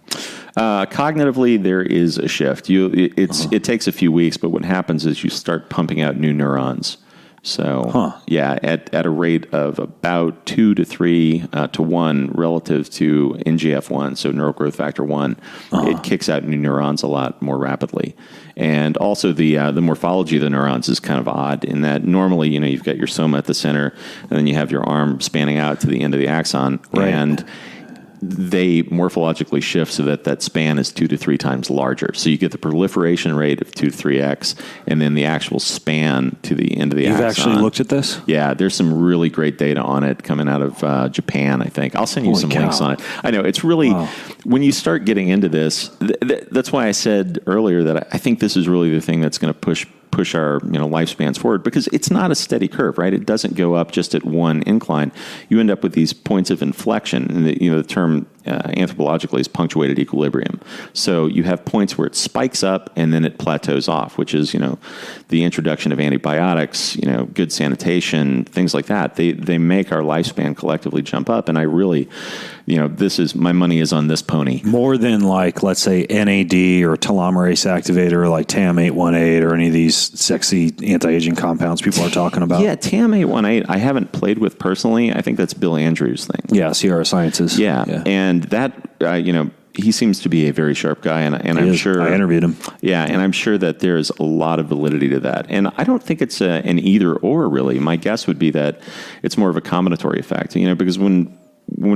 Cognitively, there is a shift. It takes a few weeks, but what happens is you start pumping out new neurons. So, yeah, at a rate of about 2 to 3 to 1 relative to NGF1, so neural growth factor 1, it kicks out new neurons a lot more rapidly. And also the morphology of the neurons is kind of odd in that normally, you've got your soma at the center, and then you have your arm spanning out to the end of the axon. Right. And they morphologically shift so that span is 2 to 3 times larger. So you get the proliferation rate of 2 to 3x, and then the actual span to the end of the axon. You've actually looked at this? Yeah, there's some really great data on it coming out of Japan, I think. I'll send you some links on it. I know, it's really, when you start getting into this, that's why I said earlier that I think this is really the thing that's going to push our lifespans forward, because it's not a steady curve, right? It doesn't go up just at one incline. You end up with these points of inflection, and the term anthropologically is punctuated equilibrium. So you have points where it spikes up and then it plateaus off, which is the introduction of antibiotics, good sanitation, things like that. They make our lifespan collectively jump up, and I really, my money is on this pony. More than like, let's say NAD or telomerase activator, like TAM818 or any of these sexy anti-aging compounds people are talking about. Yeah, TAM818 I haven't played with personally. I think that's Bill Andrews' thing. Yeah, Sierra Sciences. Yeah. And that, he seems to be a very sharp guy, and I'm sure I interviewed him. Yeah, and I'm sure that there's a lot of validity to that. And I don't think it's an either or, really. My guess would be that it's more of a combinatory effect, because when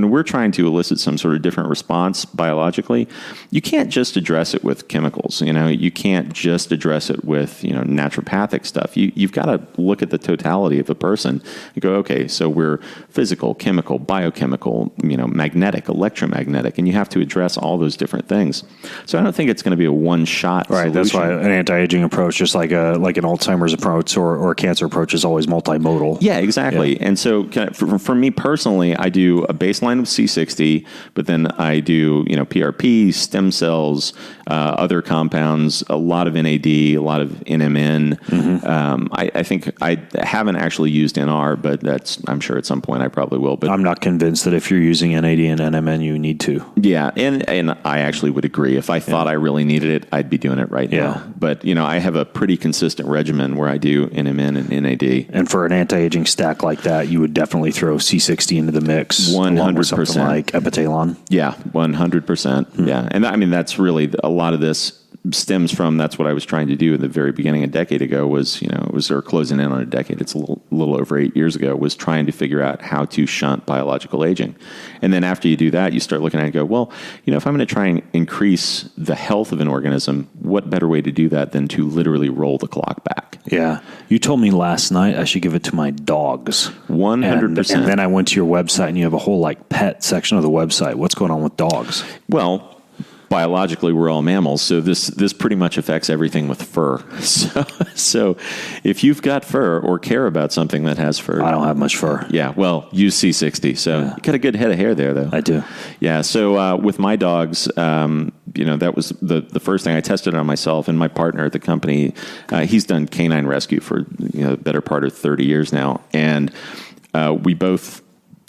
we're trying to elicit some sort of different response biologically, you can't just address it with chemicals. You can't just address it with naturopathic stuff. You've got to look at the totality of a person and go, okay, so we're physical, chemical, biochemical, magnetic, electromagnetic, and you have to address all those different things. So I don't think it's going to be a one-shot right. solution. That's why an anti-aging approach, just like an Alzheimer's approach or a cancer approach, is always multimodal. Yeah, exactly. Yeah. And so for me personally, I do a baseline of C60, but then I do, PRP, stem cells, other compounds, a lot of NAD, a lot of NMN. Mm-hmm. I think I haven't actually used NR, but I'm sure at some point I probably will. But I'm not convinced that if you're using NAD and NMN, you need to. Yeah, and I actually would agree. If I thought I really needed it, I'd be doing it right now. But, I have a pretty consistent regimen where I do NMN and NAD. And for an anti-aging stack like that, you would definitely throw C60 into the mix. 100%. Something like Epitalon. Yeah, 100%. Yeah. And that's really a lot of this stems from, that's what I was trying to do at the very beginning a decade ago was, or closing in on a decade, it's a little over 8 years ago, was trying to figure out how to shunt biological aging. And then after you do that, you start looking at it and go, well, if I'm going to try and increase the health of an organism, what better way to do that than to literally roll the clock back? Yeah. You told me last night I should give it to my dogs. 100%. And then I went to your website and you have a whole pet section of the website. What's going on with dogs? Well, biologically, we're all mammals, so this pretty much affects everything with fur. So if you've got fur or care about something that has fur... I don't have much fur. Yeah, well, use C60. So you got a good head of hair there, though. I do. Yeah, so with my dogs, that was the first thing I tested on myself, and my partner at the company, he's done canine rescue for the better part of 30 years now, and we both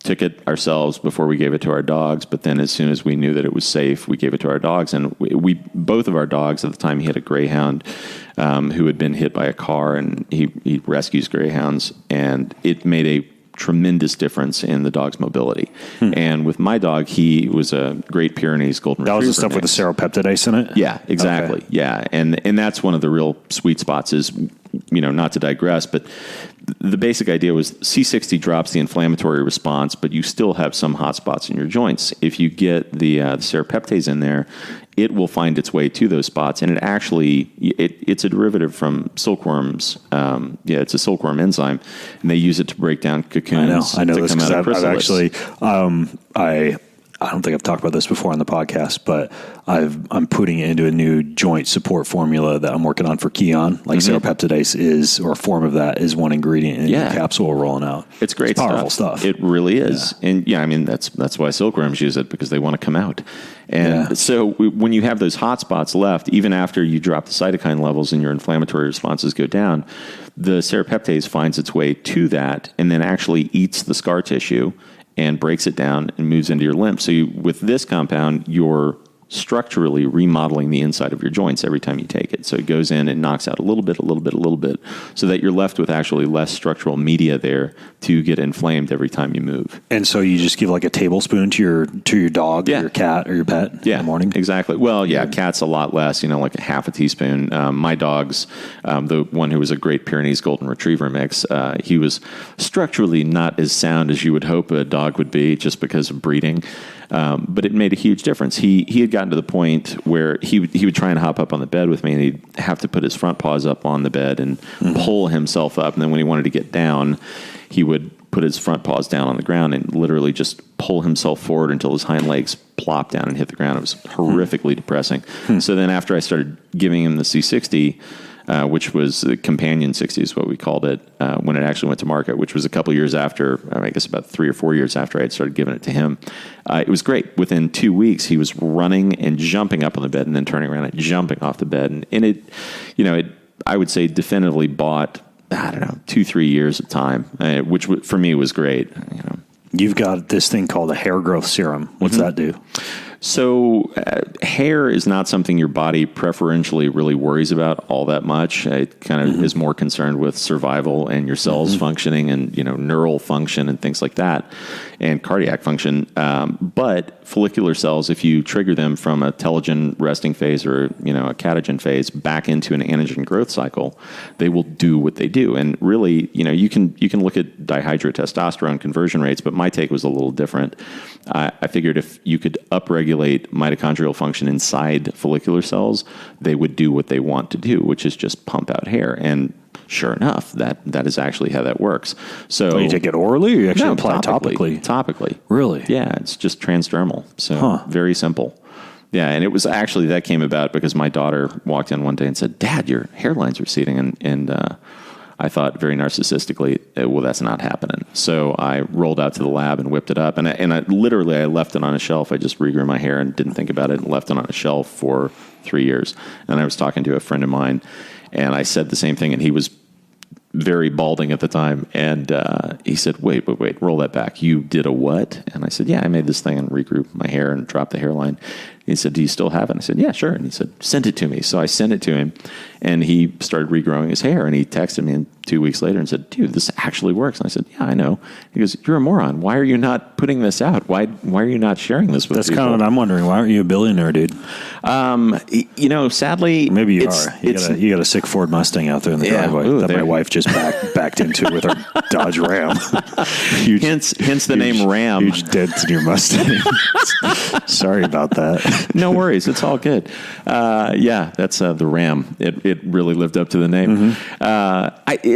took it ourselves before we gave it to our dogs, but then as soon as we knew that it was safe, we gave it to our dogs. And we both of our dogs at the time, he had a greyhound who had been hit by a car, and he rescues greyhounds, and it made a tremendous difference in the dog's mobility. And with my dog, he was a Great Pyrenees Golden Retriever. That was the stuff with the seropeptidase in it? Yeah, exactly. Okay. Yeah, and that's one of the real sweet spots is, not to digress, but the basic idea was C60 drops the inflammatory response, but you still have some hot spots in your joints. If you get the serapeptase in there, it will find its way to those spots, and it's a derivative from silkworms. It's a silkworm enzyme, and they use it to break down cocoons. I know this because I've actually. I don't think I've talked about this before on the podcast, but I'm putting it into a new joint support formula that I'm working on for Keon. Like serapeptidase is, or a form of that is one ingredient in the capsule we're rolling out. It's great, powerful stuff. It really is, and that's why silkworms use it, because they want to come out. And so when you have those hot spots left, even after you drop the cytokine levels and your inflammatory responses go down, the serapeptase finds its way to that and then actually eats the scar tissue and breaks it down and moves into your lymph. So with this compound, you're structurally remodeling the inside of your joints every time you take it. So it goes in and knocks out a little bit, so that you're left with actually less structural media there to get inflamed every time you move. And so you just give like a tablespoon to your dog, or your cat, or your pet in the morning? Exactly. Well, cat's a lot less, like a half a teaspoon. My dog's, the one who was a Great Pyrenees Golden Retriever mix, he was structurally not as sound as you would hope a dog would be just because of breeding. But it made a huge difference. He had gotten to the point where he would try and hop up on the bed with me, and he'd have to put his front paws up on the bed and pull himself up. And then when he wanted to get down, he would put his front paws down on the ground and literally just pull himself forward until his hind legs plopped down and hit the ground. It was horrifically depressing. So then after I started giving him the C60, which was the Companion 60 is what we called it when it actually went to market, which was a couple years after, I guess about 3 or 4 years after I had started giving it to him. It was great. Within 2 weeks, he was running and jumping up on the bed and then turning around and jumping off the bed. And it, I would say definitively bought, 2-3 years of time, which for me was great. You've got this thing called a hair growth serum. What's that do? So hair is not something your body preferentially really worries about all that much. It kind of is more concerned with survival and your cells functioning and, neural function and things like that, and cardiac function. But follicular cells, if you trigger them from a telogen resting phase or, a catagen phase back into an anagen growth cycle, they will do what they do. And really, you can look at dihydrotestosterone conversion rates, but my take was a little different. I figured if you could upregulate mitochondrial function inside follicular cells, they would do what they want to do, which is just pump out hair. And sure enough, that is actually how that works. So you take it orally, or you actually apply it topically? Topically. Really? Yeah, it's just transdermal. So very simple. Yeah, and it was actually, that came about because my daughter walked in one day and said, "Dad, your hairline's receding." And I thought very narcissistically, well, that's not happening. So I rolled out to the lab and whipped it up. And I literally left it on a shelf. I just regrew my hair and didn't think about it and left it on a shelf for 3 years. And I was talking to a friend of mine, and I said the same thing, and he was very balding at the time. And he said, wait, roll that back. You did a what? And I said, yeah, I made this thing and regrew my hair and dropped the hairline. He said, do you still have it? And I said, yeah, sure. And he said, send it to me. So I sent it to him, and he started regrowing his hair. And he texted me 2 weeks later and said, dude, this actually works. And I said, yeah, I know. He goes, you're a moron. Why are you not putting this out? Why are you not sharing this with people? That's kind of what I'm wondering. Why aren't you a billionaire, dude? Sadly, maybe you are. You got a sick Ford Mustang out there in the driveway that my wife just backed into with her Dodge Ram. Hence the name Ram. Huge dent in your Mustang. Sorry about that. No worries. It's all good. That's the Ram. It really lived up to the name.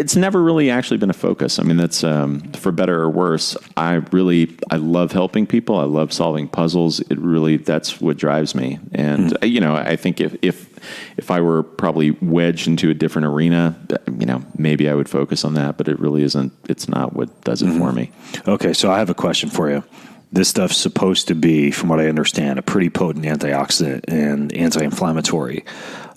It's never really actually been a focus. I mean, that's for better or worse. I love helping people. I love solving puzzles. That's what drives me. And I think if I were probably wedged into a different arena, maybe I would focus on that. But it really isn't. It's not what does it for me. Okay, so I have a question for you. This stuff's supposed to be, from what I understand, a pretty potent antioxidant and anti-inflammatory.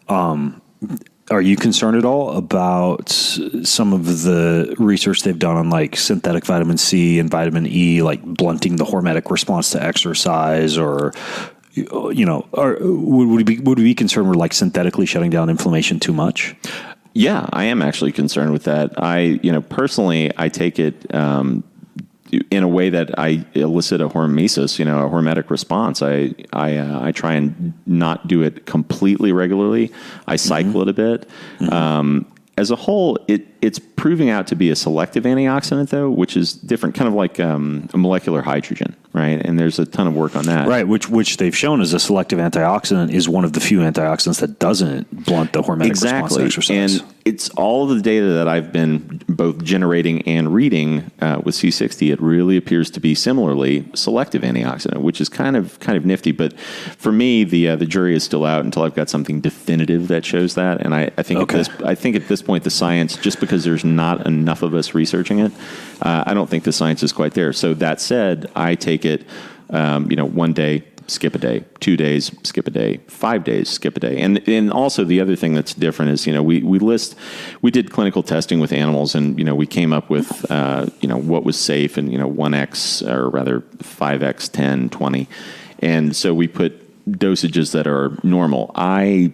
Are you concerned at all about some of the research they've done on like synthetic vitamin C and vitamin E, like blunting the hormetic response to exercise, or would we be concerned with like synthetically shutting down inflammation too much? Yeah, I am actually concerned with that. Personally, I take it in a way that I elicit a hormesis, a hormetic response. I try and not do it completely regularly. I cycle it a bit. As a whole, it's proving out to be a selective antioxidant, though, which is different, kind of like a molecular hydrogen, right? And there's a ton of work on that. Right, which they've shown is a selective antioxidant is one of the few antioxidants that doesn't blunt the hormetic response to exercise. And it's all of the data that I've been both generating and reading with C60. It really appears to be similarly selective antioxidant, which is kind of nifty. But for me, the jury is still out until I've got something definitive that shows that. And I think at this point, the science, just because there's not enough of us researching it, I don't think the science is quite there. So that said, I take it, 1 day, skip a day, 2 days, skip a day, 5 days, skip a day. And also the other thing that's different is, we did clinical testing with animals, and, we came up with, what was safe, and, 1x, or rather 5x, 10, 20. And so we put dosages that are normal. I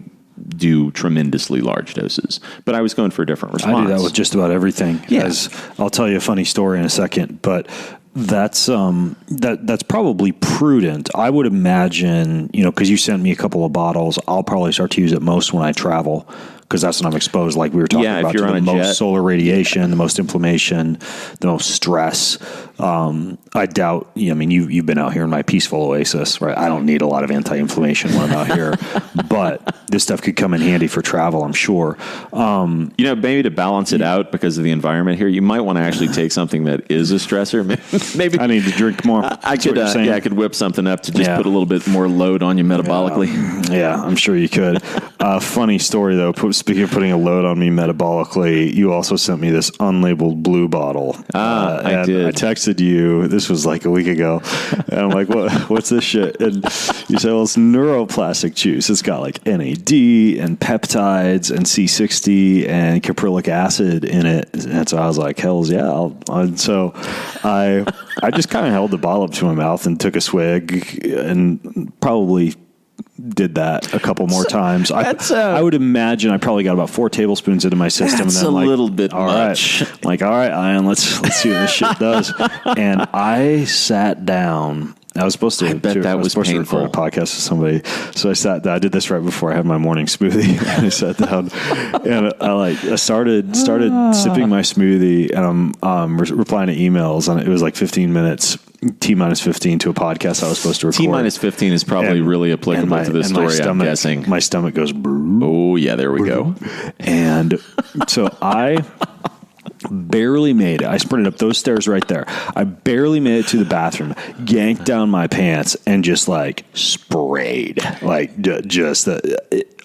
do tremendously large doses, but I was going for a different response. I do that with just about everything. Yeah. I'll tell you a funny story in a second, but that's probably prudent. I would imagine, because you sent me a couple of bottles, I'll probably start to use it most when I travel, because that's when I'm exposed, like we were talking about, if you're to on the a most jet. solar radiation, the most inflammation, the most stress. I doubt, you've been out here in my peaceful oasis, right? I don't need a lot of anti-inflammation when I'm out here, but this stuff could come in handy for travel, I'm sure. Maybe to balance it out because of the environment here, you might want to actually take something that is a stressor. Maybe I need to drink more. I could whip something up to just put a little bit more load on you metabolically. Yeah, I'm sure you could. Funny story though. Speaking of putting a load on me metabolically, you also sent me this unlabeled blue bottle. I did. I texted you. This was like a week ago, and I'm like, "What's this shit?" And you said, "Well, it's neuroplastic juice. It's got like NAD and peptides and C60 and caprylic acid in it." And so I was like, "Hells yeah!" So I just kind of held the bottle up to my mouth and took a swig, and probably did that a couple more times. I would imagine I probably got about 4 tablespoons into my system. That's and then a little bit much. Right. All right, Ian, let's see what this shit does. And I sat down. I was supposed to. I bet that was painful. To record a podcast with somebody, so I sat down. I did this right before I had my morning smoothie. And I sat down, and I started sipping my smoothie, and I'm replying to emails, and it was like 15 minutes. T-minus 15 to a podcast I was supposed to record. T-minus 15 is probably really applicable to this story, I'm guessing. My stomach goes... Oh, yeah, there we go. And so I barely made it. I sprinted up those stairs right there. I barely made it to the bathroom, yanked down my pants, and just sprayed,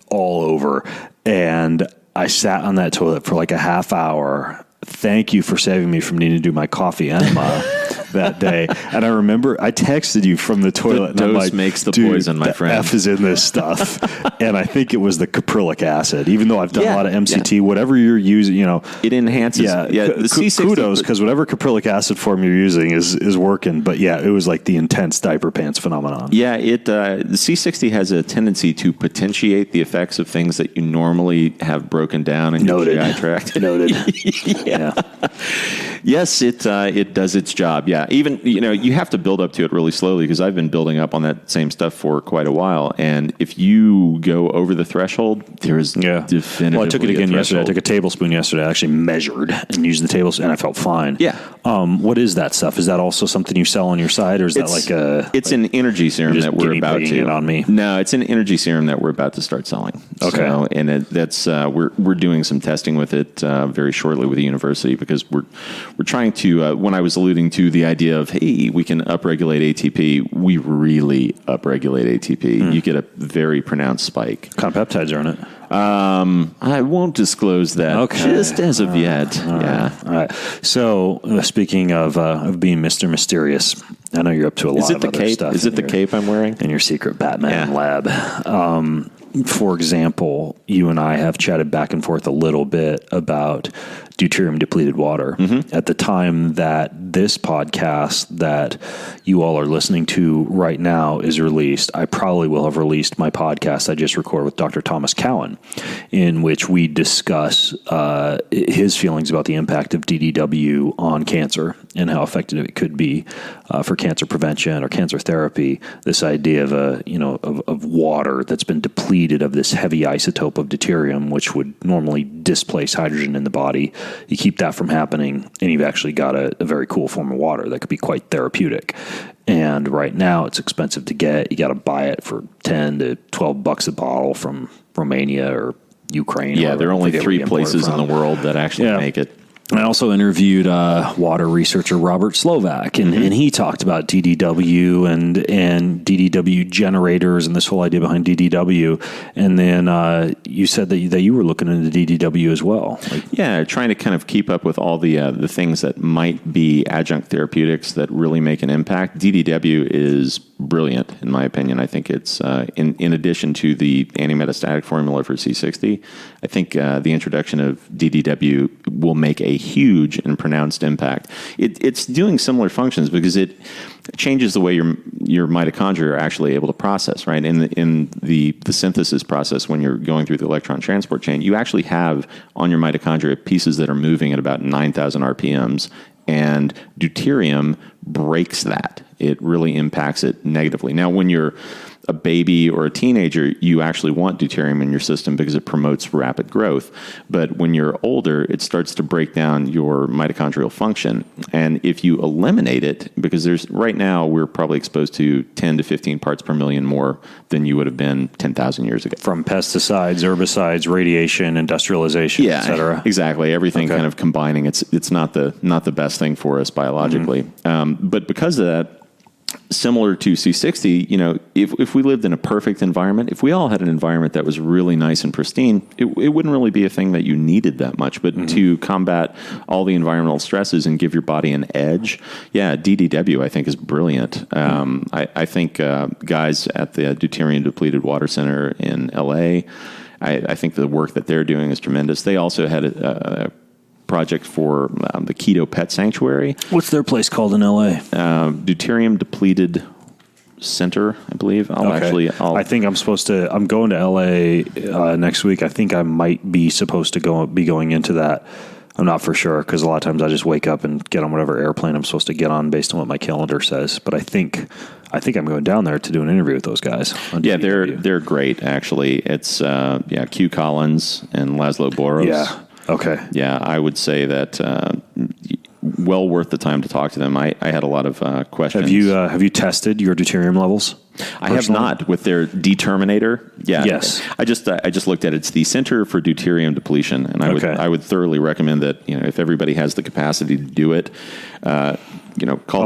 all over. And I sat on that toilet for a half hour. Thank you for saving me from needing to do my coffee enema that day. And I remember I texted you from the toilet. The and dose makes the poison, my friend. F is in this stuff. And I think it was the caprylic acid. Even though I've done a lot of MCT, whatever you're using, it enhances. Yeah, the C60. Kudos, because whatever caprylic acid form you're using is working. But yeah, it was like the intense diaper pants phenomenon. Yeah, the C60 has a tendency to potentiate the effects of things that you normally have broken down in your GI tract. Noted. Yeah. Yes, it does its job. Yeah. Even, you have to build up to it really slowly, because I've been building up on that same stuff for quite a while. And if you go over the threshold, there is definitively. Well, I took it again yesterday. I took a tablespoon yesterday. I actually measured and used the tablespoon, and I felt fine. Yeah. What is that stuff? Is that also something you sell on your site, or is that like a... It's an energy serum that we're about to... it on me. No, it's an energy serum that we're about to start selling. Okay. So, and that's we're doing some testing with it very shortly with the university, because we're trying to, when I was alluding to the idea of, hey, we can upregulate ATP, we really upregulate ATP. You get a very pronounced spike. What kind of peptides are in it? I won't disclose that just as of yet. All right. So, speaking of being Mr. Mysterious, I know you're up to a lot of other stuff. Is it the cape I'm wearing? In your secret Batman lab. For example, you and I have chatted back and forth a little bit about deuterium depleted water. At the time that this podcast that you all are listening to right now is released, I probably will have released my podcast I just recorded with Dr. Thomas Cowan, in which we discuss his feelings about the impact of DDW on cancer and how effective it could be for cancer prevention or cancer therapy. This idea of of water that's been depleted of this heavy isotope of deuterium, which would normally displace hydrogen in the body. You keep that from happening, and you've actually got a very cool form of water that could be quite therapeutic. And right now, it's expensive to get. You got to buy it for $10 to $12 a bottle from Romania or Ukraine. Yeah, there are only 3 places in the world that actually make it. I also interviewed water researcher Robert Slovak, and he talked about DDW and DDW generators and this whole idea behind DDW. And then you said that you were looking into DDW as well. Trying to kind of keep up with all the things that might be adjunct therapeutics that really make an impact. DDW is brilliant, in my opinion. I think it's, in addition to the anti-metastatic formula for C60, I think the introduction of DDW will make a huge and pronounced impact. It's doing similar functions because it changes the way your mitochondria are actually able to process, right? In the synthesis process, when you're going through the electron transport chain, you actually have on your mitochondria pieces that are moving at about 9,000 RPMs, and deuterium breaks that. It really impacts it negatively. Now, when you're a baby or a teenager, you actually want deuterium in your system because it promotes rapid growth. But when you're older, it starts to break down your mitochondrial function. And if you eliminate it, because right now we're probably exposed to 10 to 15 parts per million more than you would have been 10,000 years ago. From pesticides, herbicides, radiation, industrialization, et cetera. Exactly. Everything kind of combining. It's not the best thing for us biologically. But because of that, similar to C60, if we lived in a perfect environment, if we all had an environment that was really nice and pristine, it wouldn't really be a thing that you needed that much. But to combat all the environmental stresses and give your body an edge, DDW I think is brilliant. I think guys at the Deuterium Depleted Water Center in LA, I think the work that they're doing is tremendous. They also had a project for the Keto Pet Sanctuary. What's their place called in LA? Deuterium Depleted Center, I believe. I think I'm going to LA next week. I think I might be supposed to be going into that. I'm not for sure because a lot of times I just wake up and get on whatever airplane I'm supposed to get on based on what my calendar says. But I think I'm going down there to do an interview with those guys. Yeah, they're great actually. It's Q Collins and Laszlo Boros. Yeah. Okay. Yeah, I would say that well worth the time to talk to them. I had a lot of questions. Have you tested your deuterium levels? I have not with their Determinator. Yeah. Yes. I just looked at it. It's the Center for Deuterium Depletion, and I would thoroughly recommend that if everybody has the capacity to do it, call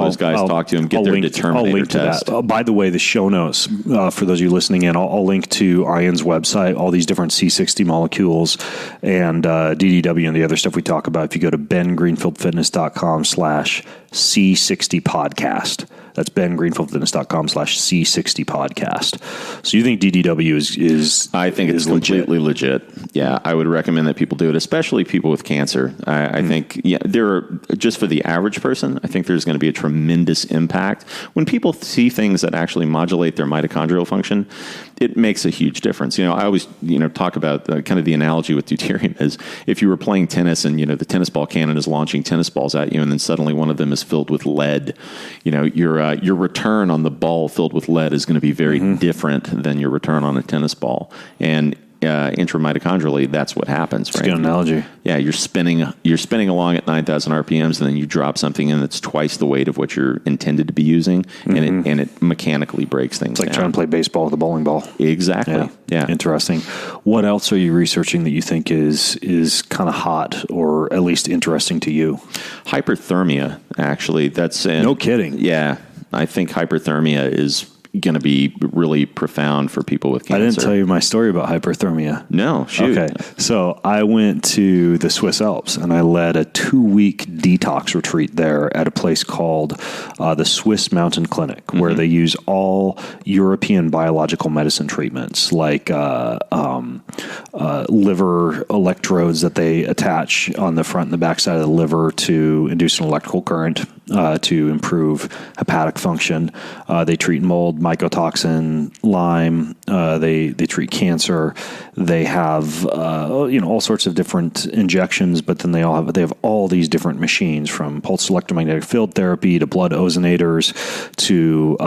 those guys, talk to them, get their Determinator test. To that. By the way, the show notes for those of you listening in, I'll link to Ian's website, all these different C60 molecules and DDW and the other stuff we talk about. If you go to bengreenfieldfitness.com/C60 podcast. That's bengreenfieldfitness.com /C60 podcast. So you think DDW is I think it's completely legit. Yeah, I would recommend that people do it, especially people with cancer. I think, there are, just for the average person, I think there's going to be a tremendous impact. When people see things that actually modulate their mitochondrial function, it makes a huge difference. I always, talk about kind of the analogy with deuterium is if you were playing tennis and, the tennis ball cannon is launching tennis balls at you and then suddenly one of them is filled with lead, your return on the ball filled with lead is going to be very different than your return on a tennis ball. And intramitochondrially, that's what happens. That's a good analogy. Yeah, you're spinning along at 9,000 RPMs, and then you drop something in that's twice the weight of what you're intended to be using, and it mechanically breaks things. It's like trying to play baseball with a bowling ball. Exactly. Yeah. Interesting. What else are you researching that you think is kind of hot or at least interesting to you? Hyperthermia, actually. No kidding. Yeah. I think hyperthermia is going to be really profound for people with cancer. I didn't tell you my story about hyperthermia. No, shoot. Okay, so I went to the Swiss Alps and I led a 2-week detox retreat there at a place called the Swiss Mountain Clinic, where they use all European biological medicine treatments like liver electrodes that they attach on the front and the back side of the liver to induce an electrical current to improve hepatic function. They treat mold, mycotoxin, Lyme. They treat cancer. They have all sorts of different injections, but then they have all these different machines, from pulsed electromagnetic field therapy to blood ozonators to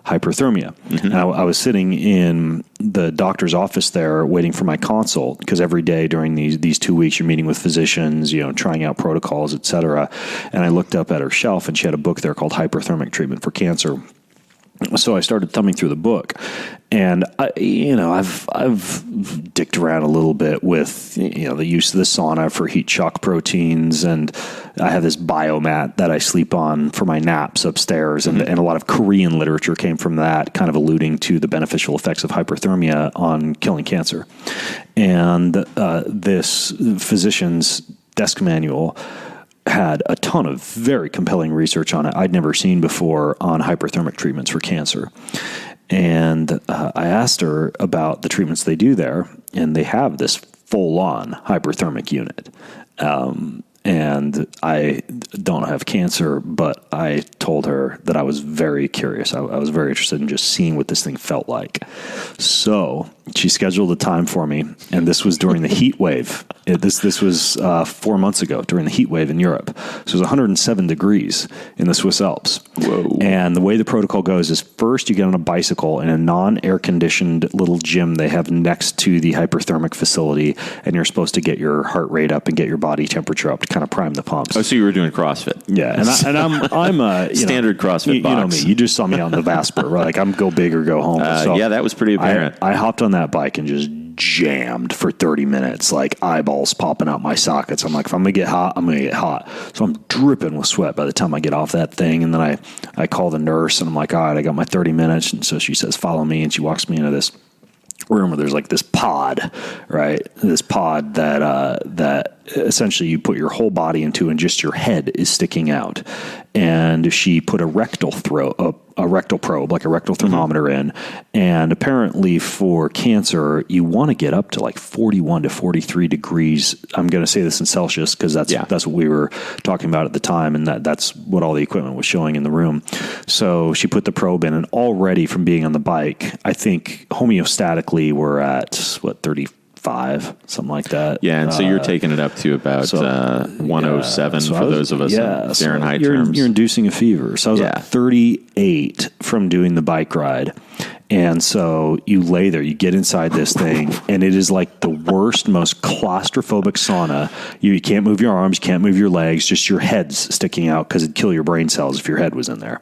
hyperthermia. And I was sitting in the doctor's office there waiting for my consult, because every day during these 2 weeks you're meeting with physicians, trying out protocols, et cetera. And I looked up at her shelf and she had a book there called Hyperthermic Treatment for Cancer. So I started thumbing through the book, and I've dicked around a little bit with the use of the sauna for heat shock proteins, and I have this biomat that I sleep on for my naps upstairs, and a lot of Korean literature came from that, kind of alluding to the beneficial effects of hyperthermia on killing cancer. And this physician's desk manual had a ton of very compelling research on it I'd never seen before on hyperthermic treatments for cancer. And I asked her about the treatments they do there, and they have this full-on hyperthermic unit. And I don't have cancer, but I told her that I was very curious. I was very interested in just seeing what this thing felt like. So she scheduled a time for me, and this was during the heat wave. This was 4 months ago during the heat wave in Europe. So it was 107 degrees in the Swiss Alps. Whoa. And the way the protocol goes is, first you get on a bicycle in a non-air conditioned little gym they have next to the hyperthermic facility, and you're supposed to get your heart rate up and get your body temperature up to kind of prime the pumps. Oh, so you were doing CrossFit? Yeah, and I'm a standard CrossFit box. You know me. You just saw me on the Vasper, right? Like, I'm go big or go home. So yeah, that was pretty apparent. I hopped on that bike and just jammed for 30 minutes, like eyeballs popping out my sockets. I'm like, if I'm gonna get hot, I'm gonna get hot. So I'm dripping with sweat by the time I get off that thing. And then I call the nurse and I'm like, all right, I got my 30 minutes. And so she says, follow me. And she walks me into this room where there's like this pod, right? This pod that essentially you put your whole body into, and just your head is sticking out. And she put a rectal probe, like a rectal thermometer in. And apparently for cancer, you want to get up to like 41 to 43 degrees. I'm going to say this in Celsius because that's what we were talking about at the time. And that's what all the equipment was showing in the room. So she put the probe in, and already from being on the bike, I think homeostatically we're at 35, something like that. Yeah, and so you're taking it up to about 107 for those of us in Fahrenheit terms. You're inducing a fever. So I was at 38 from doing the bike ride. And so you lay there, you get inside this thing, and it is like the worst, most claustrophobic sauna. You can't move your arms, you can't move your legs, just your head's sticking out because it'd kill your brain cells if your head was in there.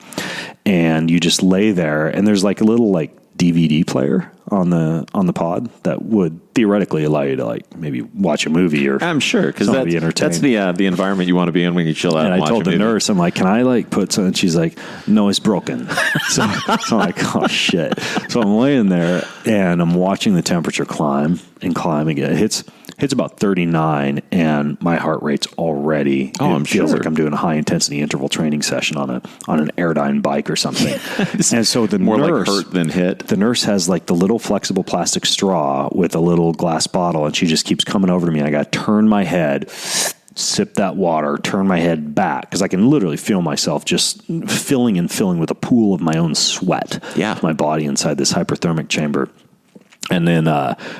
And you just lay there, and there's like a little DVD player on the pod that would theoretically allow you to like maybe watch a movie, or I'm sure, because that's the environment you want to be in when you chill out. And I told the nurse, I'm like, can I like put something? And she's like, no, it's broken. So I'm like, oh shit. So I'm laying there and I'm watching the temperature climb and climbing. It hits about 39, and my heart rate's already. I'm feels sure. like I'm doing a high intensity interval training session on an Airdyne bike or something. And so the more nurse, like hurt than hit. The nurse has like the little flexible plastic straw with a little glass bottle, and she just keeps coming over to me. I got to turn my head, sip that water, turn my head back, because I can literally feel myself just filling with a pool of my own sweat. Yeah, my body inside this hyperthermic chamber. And then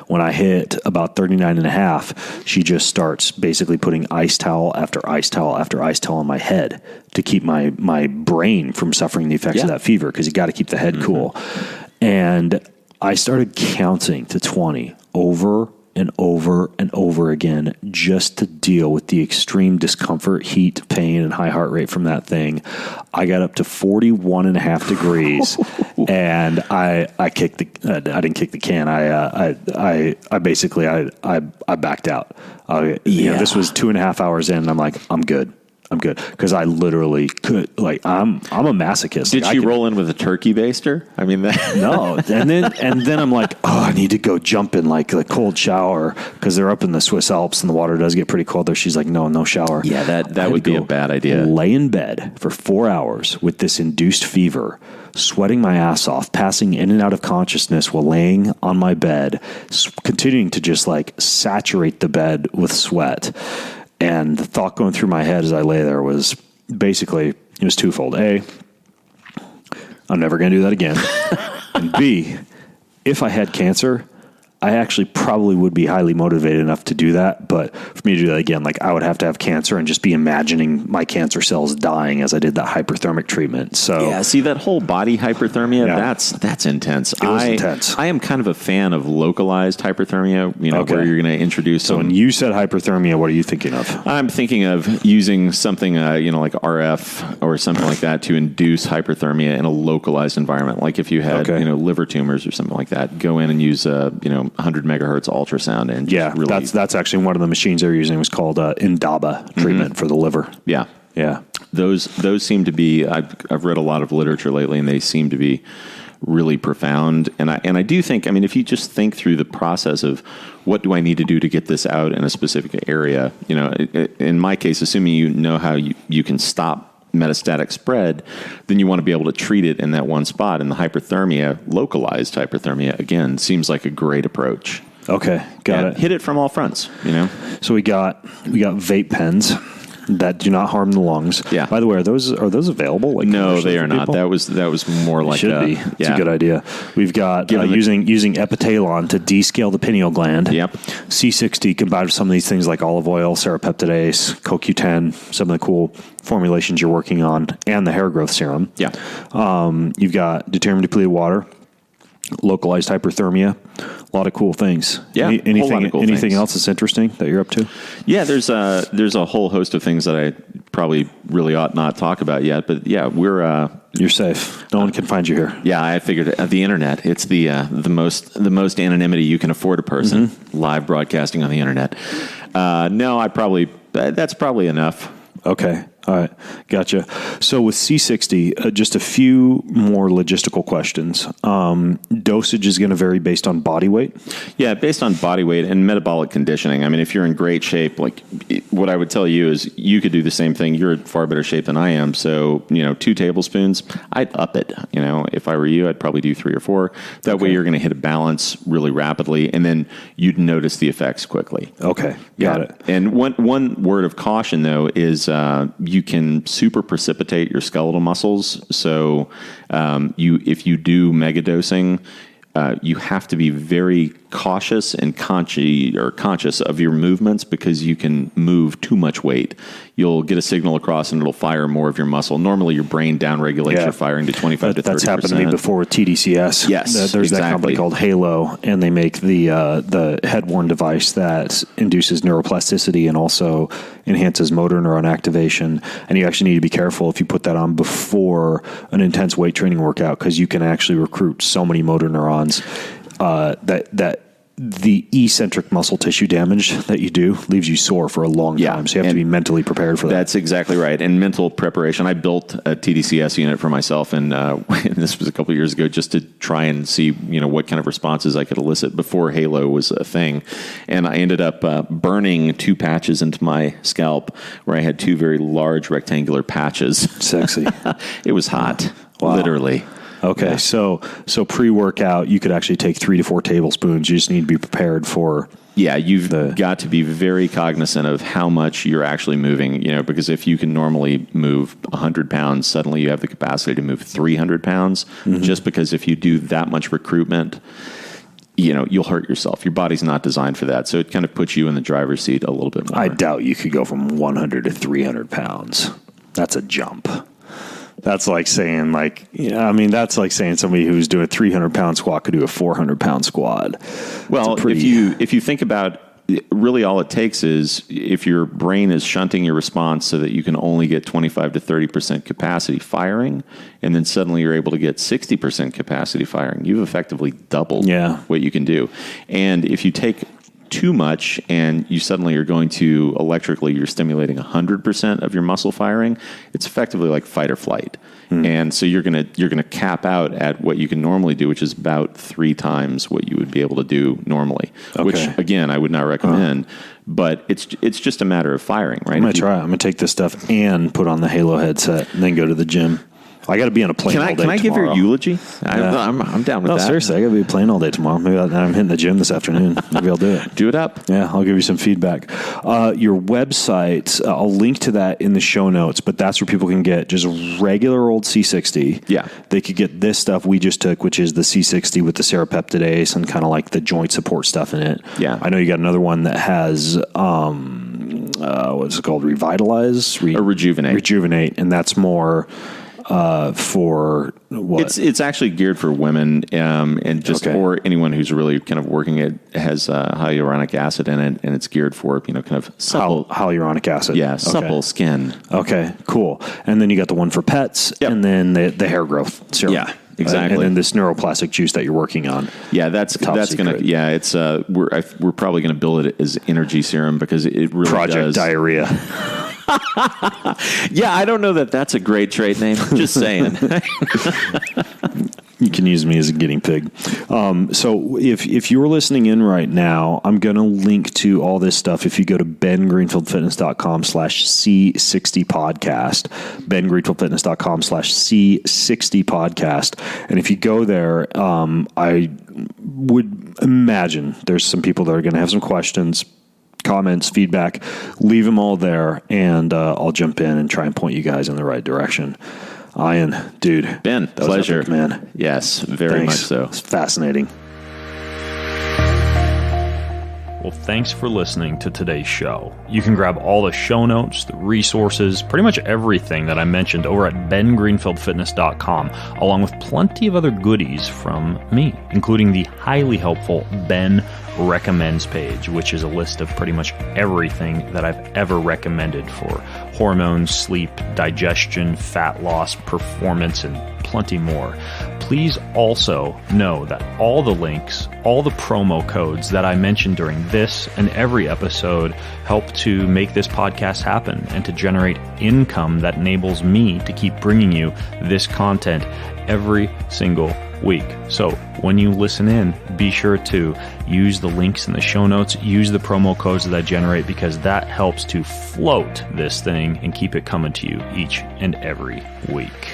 when I hit about 39 and a half, she just starts basically putting ice towel after ice towel after ice towel on my head to keep my brain from suffering the effects of that fever, because you got to keep the head cool. And I started counting to 20 over and over and over again, just to deal with the extreme discomfort, heat, pain, and high heart rate from that thing. I got up to 41 and a half degrees, and I kicked I didn't kick the can. I basically backed out. This was 2.5 hours in, and I'm like, I'm good. I'm good. Because I literally could, like, I'm a masochist. Did like, she roll in with a turkey baster? I mean, no. And then I'm like, oh, I need to go jump in like a cold shower because they're up in the Swiss Alps and the water does get pretty cold there. She's like, no shower. Yeah, that would be a bad idea. Lay in bed for 4 hours with this induced fever, sweating my ass off, passing in and out of consciousness while laying on my bed, continuing to just like saturate the bed with sweat. And the thought going through my head as I lay there was basically, it was twofold. A, I'm never going to do that again. And B, if I had cancer, I actually probably would be highly motivated enough to do that. But for me to do that again, like I would have to have cancer and just be imagining my cancer cells dying as I did that hyperthermic treatment. So yeah, see that whole body hyperthermia, that's intense. It was intense. I am kind of a fan of localized hyperthermia, where you're going to introduce So when you said hyperthermia, what are you thinking of? I'm thinking of using something, like RF or something like that to induce hyperthermia in a localized environment. Like if you had, liver tumors or something like that, go in and use, 100 megahertz ultrasound and really, that's actually one of the machines they're using. It was called Indaba treatment for the liver. Yeah. Those seem to be. I've read a lot of literature lately, and they seem to be really profound. And I do think. I mean, if you just think through the process of what do I need to do to get this out in a specific area, in my case, assuming you know how you can stop metastatic spread, then you want to be able to treat it in that one spot. And the hyperthermia, localized hyperthermia, again, seems like a great approach. Okay, got it. Hit it from all fronts, So we got vape pens that do not harm the lungs. Yeah. By the way, are those available? Like no, they are not. That was more like should be. It's a good idea. We've got using epitalon to descale the pineal gland. Yep. C60 combined with some of these things like olive oil, serapeptidase, CoQ10, some of the cool formulations you're working on, and the hair growth serum. Yeah. You've got deuterium depleted water, localized hyperthermia, a lot of cool things. Yeah, anything else that's interesting that you're up to? Yeah, there's a whole host of things that I probably really ought not talk about yet. But yeah, you're safe. No one can find you here. Yeah, I figured the internet. It's the most anonymity you can afford a person. Live broadcasting on the internet. No, that's probably enough. Okay. All right. Gotcha. So with C60, just a few more logistical questions. Dosage is going to vary based on body weight? Yeah, based on body weight and metabolic conditioning. I mean, if you're in great shape, like what I would tell you is you could do the same thing. You're in far better shape than I am. So, 2 tablespoons, I'd up it. If I were you, I'd probably do 3 or 4. That way you're going to hit a balance really rapidly, and then you'd notice the effects quickly. Okay. Got it. And one word of caution, though, is you can super precipitate your skeletal muscles. So if you do megadosing, you have to be very cautious and conscious of your movements because you can move too much weight. You'll get a signal across and it'll fire more of your muscle. Normally, your brain downregulates your firing to 25 to 30%. That's happened to me before with TDCS. Yes, there's that company called Halo, and they make the head-worn device that induces neuroplasticity and also enhances motor neuron activation. And you actually need to be careful if you put that on before an intense weight training workout because you can actually recruit so many motor neurons that the eccentric muscle tissue damage that you do leaves you sore for a long time. So you have to be mentally prepared for that. That's exactly right. And mental preparation. I built a TDCS unit for myself, and this was a couple of years ago, just to try and see, what kind of responses I could elicit before Halo was a thing. And I ended up burning 2 patches into my scalp where I had 2 very large rectangular patches. Sexy. It was hot. Wow. Literally. Okay, yeah. So pre-workout, you could actually take 3 to 4 tablespoons. You just need to be prepared for. Yeah, you've got to be very cognizant of how much you're actually moving. Because if you can normally move 100 pounds, suddenly you have the capacity to move 300 pounds. Mm-hmm. Just because if you do that much recruitment, you'll hurt yourself. Your body's not designed for that. So it kind of puts you in the driver's seat a little bit more. I doubt you could go from 100 to 300 pounds. That's a jump. That's like saying that's like saying somebody who's doing a 300-pound squat could do a 400-pound squat. Well, if you think about really all it takes is if your brain is shunting your response so that you can only get 25 to 30% capacity firing, and then suddenly you're able to get 60% capacity firing, you've effectively doubled what you can do. And if you take too much and you suddenly are going to electrically, you're stimulating 100% of your muscle firing, it's effectively like fight or flight. And so you're going to cap out at what you can normally do, which is about 3 times what you would be able to do normally, which again, I would not recommend, but it's just a matter of firing, right? I'm going to try. I'm going to take this stuff and put on the Halo headset and then go to the gym. I got to be on a plane all day tomorrow. Can I give your eulogy? I'm down with that. No, seriously, I got to be playing all day tomorrow. Maybe I'm hitting the gym this afternoon. Maybe I'll do it. Do it up. Yeah, I'll give you some feedback. Your website, I'll link to that in the show notes, but that's where people can get just regular old C60. Yeah. They could get this stuff we just took, which is the C60 with the serapeptidase and kind of like the joint support stuff in it. Yeah. I know you got another one that has, what's it called? Revitalize? Rejuvenate. Rejuvenate, and that's more... for what? It's actually geared for women, and just or anyone who's really kind of working it. Has hyaluronic acid in it, and it's geared for kind of supple hyaluronic acid. Yeah, supple skin. Okay, cool. And then you got the one for pets, and then the hair growth serum. Yeah. Exactly, and then this neuroplastic juice that you're working on. Yeah, that's gonna. Yeah, it's we're probably gonna bill it as energy serum because it really Project Diarrhea. Yeah, I don't know that that's a great trade name. Just saying. You can use me as a guinea pig. So if you're listening in right now, I'm going to link to all this stuff. If you go to bengreenfieldfitness.com/C60 podcast, bengreenfieldfitness.com/C60 podcast. And if you go there, I would imagine there's some people that are going to have some questions, comments, feedback. Leave them all there, and I'll jump in and try and point you guys in the right direction. Ian, dude. Ben, pleasure. Epic, man. Yes, very much so. It's fascinating. Well, thanks for listening to today's show. You can grab all the show notes, the resources, pretty much everything that I mentioned over at bengreenfieldfitness.com, along with plenty of other goodies from me, including the highly helpful Ben Recommends page, which is a list of pretty much everything that I've ever recommended for hormones, sleep, digestion, fat loss, performance, and plenty more. Please also know that all the links, all the promo codes that I mentioned during this and every episode help to make this podcast happen and to generate income that enables me to keep bringing you this content every single week. So when you listen in, be sure to use the links in the show notes, use the promo codes that I generate, because that helps to float this thing and keep it coming to you each and every week.